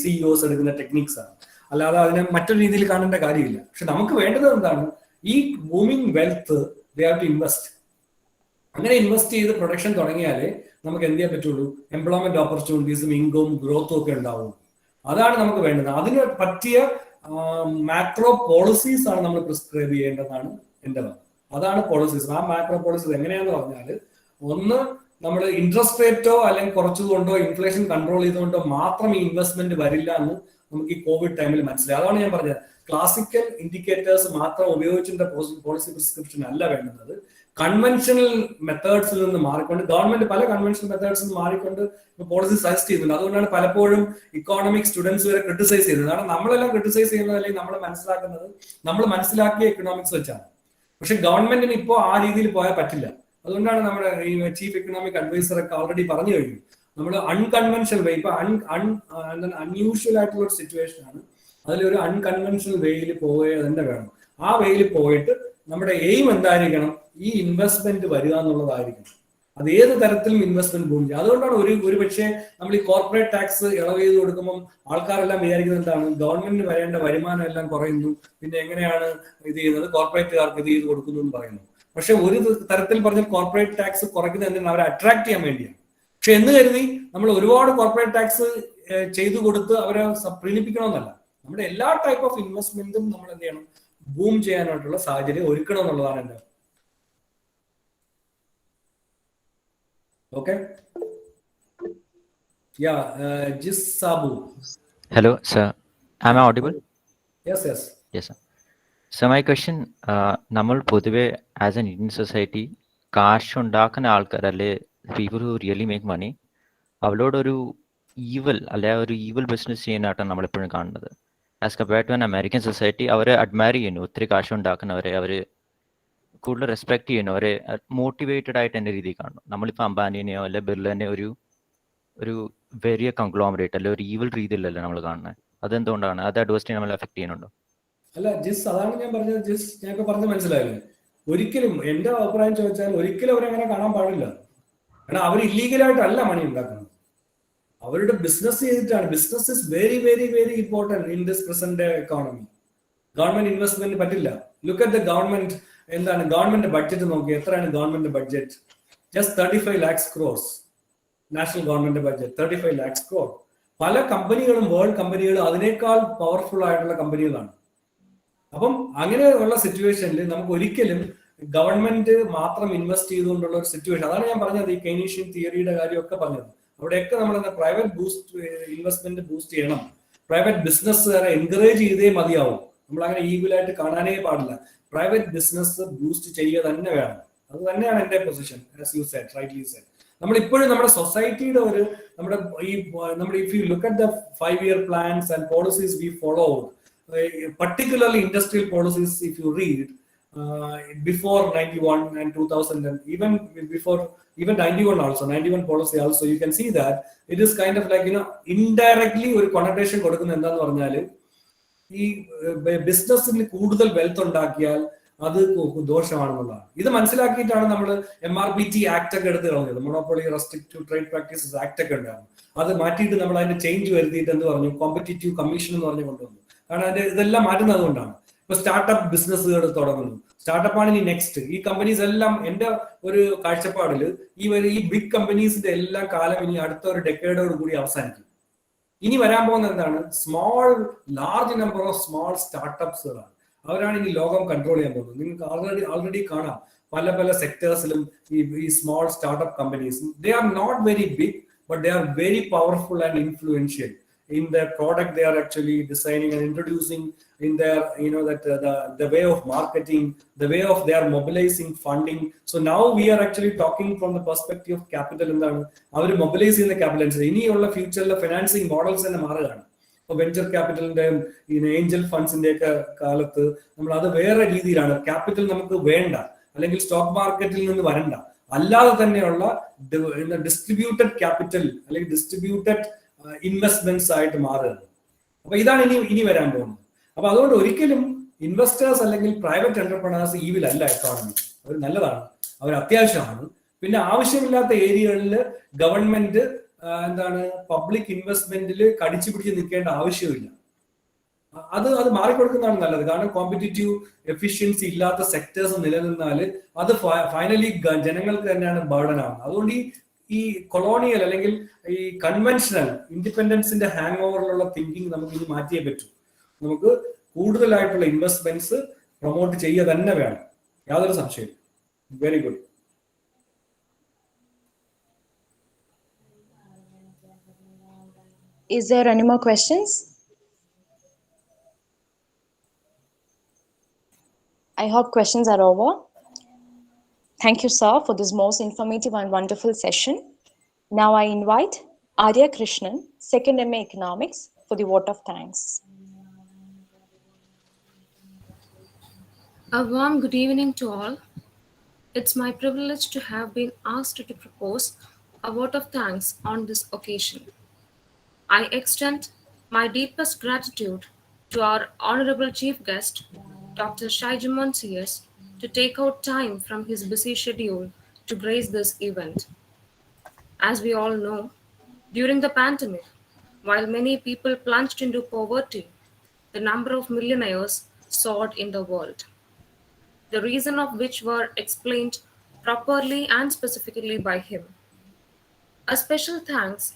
സിഇഒസ് എടുക്കുന്ന ടെക്നിക്സ് ആണ്. അല്ലാതെ അതിനെ മറ്റൊരു രീതിയിൽ കാണേണ്ട കാര്യമില്ല. പക്ഷെ നമുക്ക് വേണ്ടത് എന്താണ്, ഈ booming wealth they have to invest. അങ്ങനെ ഇൻവെസ്റ്റ് ചെയ്ത് പ്രൊഡക്ഷൻ തുടങ്ങിയാലേ നമുക്ക് എന്ത് ചെയ്യാൻ പറ്റുള്ളൂ, എംപ്ലോയ്മെന്റ് ഓപ്പർച്യൂണിറ്റീസും ഇൻകവും ഗ്രോത്തും ഒക്കെ ഉണ്ടാവും. അതാണ് നമുക്ക് വേണ്ടത്. അതിന് പറ്റിയ മാക്രോ പോളിസീസ് ആണ് നമ്മൾ പ്രിസ്ക്രൈബ് ചെയ്യേണ്ടതാണ് എൻ്റെ വാദം. അതാണ് പോളിസീസ്. ആ മാക്രോ പോളിസീസ് എങ്ങനെയാന്ന് പറഞ്ഞാൽ, ഒന്ന് നമ്മൾ ഇൻട്രസ്റ്റ് റേറ്റോ അല്ലെങ്കിൽ കുറച്ചുകൊണ്ടോ ഇൻഫ്ലേഷൻ കൺട്രോൾ ചെയ്തുകൊണ്ടോ മാത്രം ഈ ഇൻവെസ്റ്റ്മെന്റ് വരില്ല എന്ന് നമുക്ക് ഈ കോവിഡ് ടൈമിൽ മനസ്സിലായി. അതാണ് ഞാൻ പറഞ്ഞത്, ക്ലാസിക്കൽ ഇൻഡിക്കേറ്റേഴ്സ് മാത്രം ഉപയോഗിച്ചിട്ട് പോളിസി പ്രിസ്ക്രിപ്ഷൻ അല്ല വേണ്ടുന്നത്. കൺവെൻഷണൽ മെത്തേഡ്സിൽ നിന്ന് മാറിക്കൊണ്ട്, ഗവൺമെന്റ് പല കൺവെൻഷണൽ മെത്തേഡ്സിൽ നിന്ന് മാറിക്കൊണ്ട് പോളിസി സജസ്റ്റ് ചെയ്യുന്നുണ്ട്. അതുകൊണ്ടാണ് പലപ്പോഴും ഇക്കോണമിക് സ്റ്റുഡൻസ് വരെ ക്രിട്ടിസൈസ് ചെയ്യുന്നത്. കാരണം നമ്മളെല്ലാം ക്രിട്ടിസൈസ് ചെയ്യുന്നത് അല്ലെങ്കിൽ നമ്മൾ മനസ്സിലാക്കുന്നത് നമ്മൾ മനസ്സിലാക്കിയ എക്കണോമിക്സ് വെച്ചാണ്. പക്ഷെ ഗവൺമെന്റിന് ഇപ്പോൾ ആ രീതിയിൽ പോയാൽ പറ്റില്ല. അതുകൊണ്ടാണ് നമ്മുടെ ഈ ചീഫ് എക്കണോമിക് അഡ്വൈസർ ഒക്കെ ഓൾറെഡി പറഞ്ഞു കഴിഞ്ഞു, നമ്മൾ അൺകൺവെൻഷണൽ വേ, ഇപ്പൊ അൺയൂഷ്വൽ ആയിട്ടുള്ള ഒരു സിറ്റുവേഷൻ ആണ്, അതിലൊരു അൺകൺവെൻഷണൽ വേയിൽ പോവുക തന്നെ വേണം. ആ വേയിൽ പോയിട്ട് നമ്മുടെ എയിം എന്തായിരിക്കണം, ഈ ഇൻവെസ്റ്റ്മെന്റ് വരിക എന്നുള്ളതായിരിക്കണം. അത് ഏത് തരത്തിലും ഇൻവെസ്റ്റ്മെന്റ് ബൂം ചെയ്യും. അതുകൊണ്ടാണ് ഒരു പക്ഷേ നമ്മൾ ഈ കോർപ്പറേറ്റ് ടാക്സ് ഇളവ് ചെയ്ത് കൊടുക്കുമ്പോൾ ആൾക്കാരെല്ലാം വിചാരിക്കുന്നത് എന്താണ്, ഗവൺമെന്റിന് വരേണ്ട വരുമാനം എല്ലാം കുറയുന്നു, പിന്നെ എങ്ങനെയാണ് ഇത് ചെയ്യുന്നത്, കോർപ്പറേറ്റുകാർക്ക് ഇത് ചെയ്ത് കൊടുക്കുന്നു എന്ന് പറയുന്നു. പക്ഷെ ഒരു തരത്തിൽ പറഞ്ഞ കോർപ്പറേറ്റ് ടാക്സ് കുറയ്ക്കുന്നത് എന്തിനാണ്, അവരെ അട്രാക്ട് ചെയ്യാൻ വേണ്ടിയാണ്. പക്ഷെ എന്ന് കരുതി നമ്മൾ ഒരുപാട് കോർപ്പറേറ്റ് ടാക്സ് ചെയ്തു കൊടുത്ത് അവരെ പ്രീണിപ്പിക്കണമെന്നല്ല. നമ്മുടെ എല്ലാ ടൈപ്പ് ഓഫ് ഇൻവെസ്റ്റ്മെന്റും നമ്മൾ എന്ത് ചെയ്യണം, ബൂം ചെയ്യാനായിട്ടുള്ള സാഹചര്യം ഒരുക്കണം എന്നുള്ളതാണ് എൻ്റെ. Okay. Yeah, Jis Sabu. Hello, sir. Am I audible? Yes. Yes, sir. So my question, നമ്മൾ പൊതുവെ ആസ് എൻ ഇന്ത്യൻ സൊസൈറ്റി കാശ് ഉണ്ടാക്കുന്ന ആൾക്കാരല്ലേ, people who really make money, അവരോടൊരു ഈവൽ ബിസിനസ് ചെയ്യാനായിട്ടാണ് നമ്മളെപ്പോഴും കാണുന്നത്. As compared to an American society, അവരെ അഡ്മയർ ചെയ്യുന്നു, ഒത്തിരി കാശ് ഉണ്ടാക്കുന്നവരെ അവർ കൂടുതൽ റെസ്പെക്ട് ചെയ്യുന്നു, അവരെ മോട്ടിവേറ്റഡ് ആയിട്ട് എൻ്റെ രീതിയിൽ കാണുന്നു. നമ്മളിപ്പോൾ അംബാനിനെയോ അല്ലെ ബിർളനെയോ ഒരു വെരിയ കൺഗ്ലോമറേറ്റ് അല്ലെ ഒരു ഈവൽ രീതിയിലല്ലേ നമ്മൾ കാണുന്നത്. അതെന്തുകൊണ്ടാണ്? അത് അഡ്വസ്റ്റ് നമ്മൾ എഫക്ട് ചെയ്യുന്നുണ്ടോ? അല്ല ജിസ്, അതാണ് ഞാൻ പറഞ്ഞത്. ജിസ് ഞങ്ങൾക്ക് പറഞ്ഞ് മനസ്സിലായില്ലേ, ഒരിക്കലും എൻ്റെ അഭിപ്രായം ചോദിച്ചാൽ ഒരിക്കലും അവരങ്ങനെ കാണാൻ പാടില്ല. കാരണം അവർ ഇല്ലീഗലായിട്ടല്ല മണി ഉണ്ടാക്കുന്നത്, അവരുടെ ബിസിനസ് ചെയ്തിട്ടാണ്. Business is very very very important in this present economy. Government investment പറ്റില്ല. Look at the government. എന്താണ് ഗവൺമെന്റ് ബഡ്ജറ്റ് നോക്കി, എത്രയാണ് government budget? Just 35 lakhs crores. National government budget 35 lakhs crore. പല കമ്പനികളും, വേൾഡ് കമ്പനികളും അതിനേക്കാൾ പവർഫുൾ ആയിട്ടുള്ള കമ്പനികളാണ്. അപ്പം അങ്ങനെയുള്ള സിറ്റുവേഷനിൽ നമുക്ക് ഒരിക്കലും ഗവൺമെന്റ് മാത്രം ഇൻവെസ്റ്റ് ചെയ്തുകൊണ്ടുള്ള ഒരു സിറ്റുവേഷൻ, അതാണ് ഞാൻ പറഞ്ഞത്, ഈ കെയ്നീഷ്യൻ തിയറിയുടെ കാര്യമൊക്കെ പറഞ്ഞത്. അവിടെയൊക്കെ നമ്മൾ പ്രൈവറ്റ് ഇൻവെസ്റ്റ്മെന്റ് ബൂസ്റ്റ് ചെയ്യണം, പ്രൈവറ്റ് ബിസിനസ്സുകാരെ എൻകറേജ് ചെയ്തേ മതിയാവും. നമ്മൾ അങ്ങനെ ഈഗിലായിട്ട് കാണാനേ പാടില്ല. പ്രൈവറ്റ് ബിസിനസ് ബൂസ്റ്റ് ചെയ്യുക തന്നെ വേണം. അത് തന്നെയാണ് എൻ്റെ position. As you said, rightly said. നമ്മൾ ഇപ്പോഴും നമ്മുടെ സൊസൈറ്റിയുടെ നമ്മുടെ if you look at the 5-year plans and policies we followed, particularly industrial policies, if you read before 91 and 2000 and even 91 also, 91 policy also, you can see that it is kind of like, indirectly ഒരു connotation കൊടുക്കുന്ന എന്താന്ന് പറഞ്ഞാല്, ഈ ബിസിനസ്സിന് കൂടുതൽ wealth ഉണ്ടാക്കിയാൽ അത് ദോഷമാണെന്നുള്ളതാണ്. ഇത് മനസ്സിലാക്കിയിട്ടാണ് നമ്മൾ MRPT ആക്ട് ഒക്കെ എടുത്ത് കളഞ്ഞത്. Monopoly restrictive trade practices act ഒക്കെ ഉണ്ടായിരുന്നു. അത് മാറ്റിയിട്ട് നമ്മൾ അതിന്റെ ചേഞ്ച് വരുത്തിയിട്ട് എന്ത് പറഞ്ഞു, കോമ്പറ്റീറ്റീവ് കമ്മീഷൻ എന്ന് പറഞ്ഞ് കൊണ്ടുവന്നു. കാരണം ഇതെല്ലാം മാറ്റുന്നത് കൊണ്ടാണ്. ഇപ്പൊ സ്റ്റാർട്ടപ്പ് ബിസിനസ്സുകൾ തുടങ്ങുന്നു. സ്റ്റാർട്ടപ്പാണ് ഇനി നെക്സ്റ്റ്. ഈ കമ്പനീസ് എല്ലാം എൻ്റെ ഒരു കാഴ്ചപ്പാടിൽ ഈ ബിഗ് കമ്പനീസിന്റെ എല്ലാം കാലം ഇനി അടുത്ത ഒരു ഡെക്കേഡോട് കൂടി അവസാനിക്കും. ഇനി വരാൻ പോകുന്നത് എന്താണ്, ലാർജ് നമ്പർ ഓഫ് സ്മോൾ സ്റ്റാർട്ടപ്സുകളാണ്. അവരാണ് ഇനി ലോകം കൺട്രോൾ ചെയ്യാൻ പോകുന്നത്. നിങ്ങൾക്ക് ഓൾറെഡി കാണാം പല സെക്ടേഴ്സിലും ഈ small startup companies, they are not very big but they are very powerful and influential. in their product they are actually designing and introducing, in their, the way of marketing, the way of they are mobilizing funding. So now we are actually talking from the perspective of capital. Our mobilizing the capital. In future financing models and venture ക്യാപിറ്റലിന്റെയും angel ഫണ്ട്സിന്റെ ഒക്കെ കാലത്ത് നമ്മൾ അത് വേറെ രീതിയിലാണ്. Capital നമുക്ക് വേണ്ട, അല്ലെങ്കിൽ സ്റ്റോക്ക് മാർക്കറ്റിൽ നിന്ന് വരണ്ട, അല്ലാതെ തന്നെയുള്ള ഡിസ്ട്രിബ്യൂട്ടഡ് ക്യാപിറ്റൽ അല്ലെങ്കിൽ ഡിസ്ട്രിബ്യൂട്ടഡ് ഇൻവെസ്റ്റ്മെന്റ്സ് ആയിട്ട് മാറുകയാണ്. അപ്പൊ ഇതാണ് ഇനി വരാൻ പോകുന്നത്. അപ്പൊ അതുകൊണ്ട് ഒരിക്കലും ഇൻവെസ്റ്റേഴ്സ് അല്ലെങ്കിൽ പ്രൈവറ്റ് എന്റർപ്രണേഴ്സ് ഈവിൽ അല്ല എക്കോണമി. അവർ നല്ലതാണ്, അവർ അത്യാവശ്യമാണ്. പിന്നെ ആവശ്യമില്ലാത്ത ഏരിയകളിൽ ഗവൺമെന്റ് പബ്ലിക് ഇൻവെസ്റ്റ്മെന്റിൽ കടിച്ചു പിടിച്ച് നിൽക്കേണ്ട ആവശ്യമില്ല. അത് മാറിക്കൊടുക്കുന്നതാണ് നല്ലത്. കാരണം കോമ്പറ്റീറ്റീവ് എഫിഷ്യൻസി ഇല്ലാത്ത സെക്ടേഴ്സ് നിലനിന്നാൽ അത് ഫൈനലി ജനങ്ങൾക്ക് തന്നെയാണ് ബർഡൻ ആവുന്നത്. അതുകൊണ്ട് ഈ കൊളോണിയൽ അല്ലെങ്കിൽ ഈ കൺവെൻഷണൽ ഇൻഡിപെൻഡൻസിന്റെ ഹാങ് ഓവറിലുള്ള തിങ്കിങ് നമുക്ക് ഇനി മാറ്റിയേ പറ്റൂ. നമുക്ക് കൂടുതലായിട്ടുള്ള ഇൻവെസ്റ്റ്മെന്റ്സ് പ്രൊമോട്ട് ചെയ്യുക തന്നെ വേണം, യാതൊരു സംശയവും. Very good. Is there any more questions? I hope questions are over. Thank you, sir, for this most informative and wonderful session. Now I invite Arya Krishnan, second MA Economics, for the vote of thanks. A warm good evening to all. It's my privilege to have been asked to propose a vote of thanks on this occasion. I extend my deepest gratitude to our Honorable Chief Guest, Dr. Shaijumon CS, to take out time from his busy schedule to grace this event. As we all know, during the pandemic, while many people plunged into poverty, the number of millionaires soared in the world, the reason of which were explained properly and specifically by him. A special thanks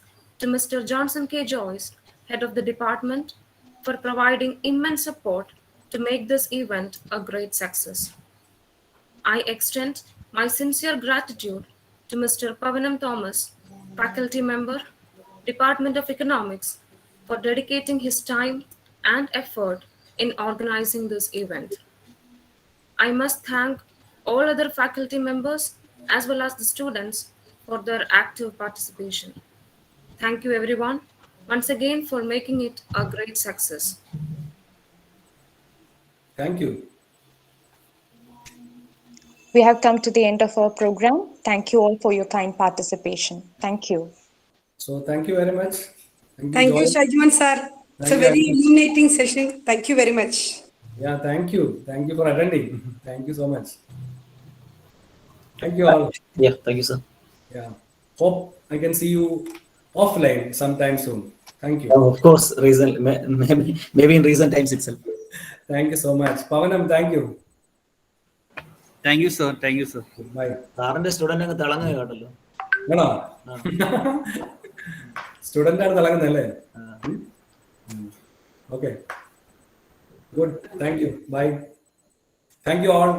to Mr. Johnson K. Joyce, head of the department, for providing immense support to make this event a great success. I extend my sincere gratitude to Mr. Pavanam Thomas, faculty member, Department of Economics, for dedicating his time and effort in organizing this event. I must thank all other faculty members as well as the students for their active participation. Thank you everyone once again for making it a great success. Thank you. We have come to the end of our program. Thank you all for your kind participation. Thank you. So thank you very much. Thank you, Shaijumon sir. It's a very illuminating session. Thank you very much. Yeah, thank you. Thank you for attending. Thank you so much. Thank you all. Yeah, thank you, sir. Yeah. Hope I can see you offline sometime soon. Thank you. Of course, maybe in recent times itself. Thank you so much. Pavanam, thank you. Thank you, sir. Thank you, sir. Bye. സാറിന്റെ student അങ്ങ് തിളങ്ങുക കേട്ടല്ലോ. ആണോ? Student ആണ് തിളങ്ങുന്നല്ലേ? Okay. Good. Thank you. Bye. Thank you all.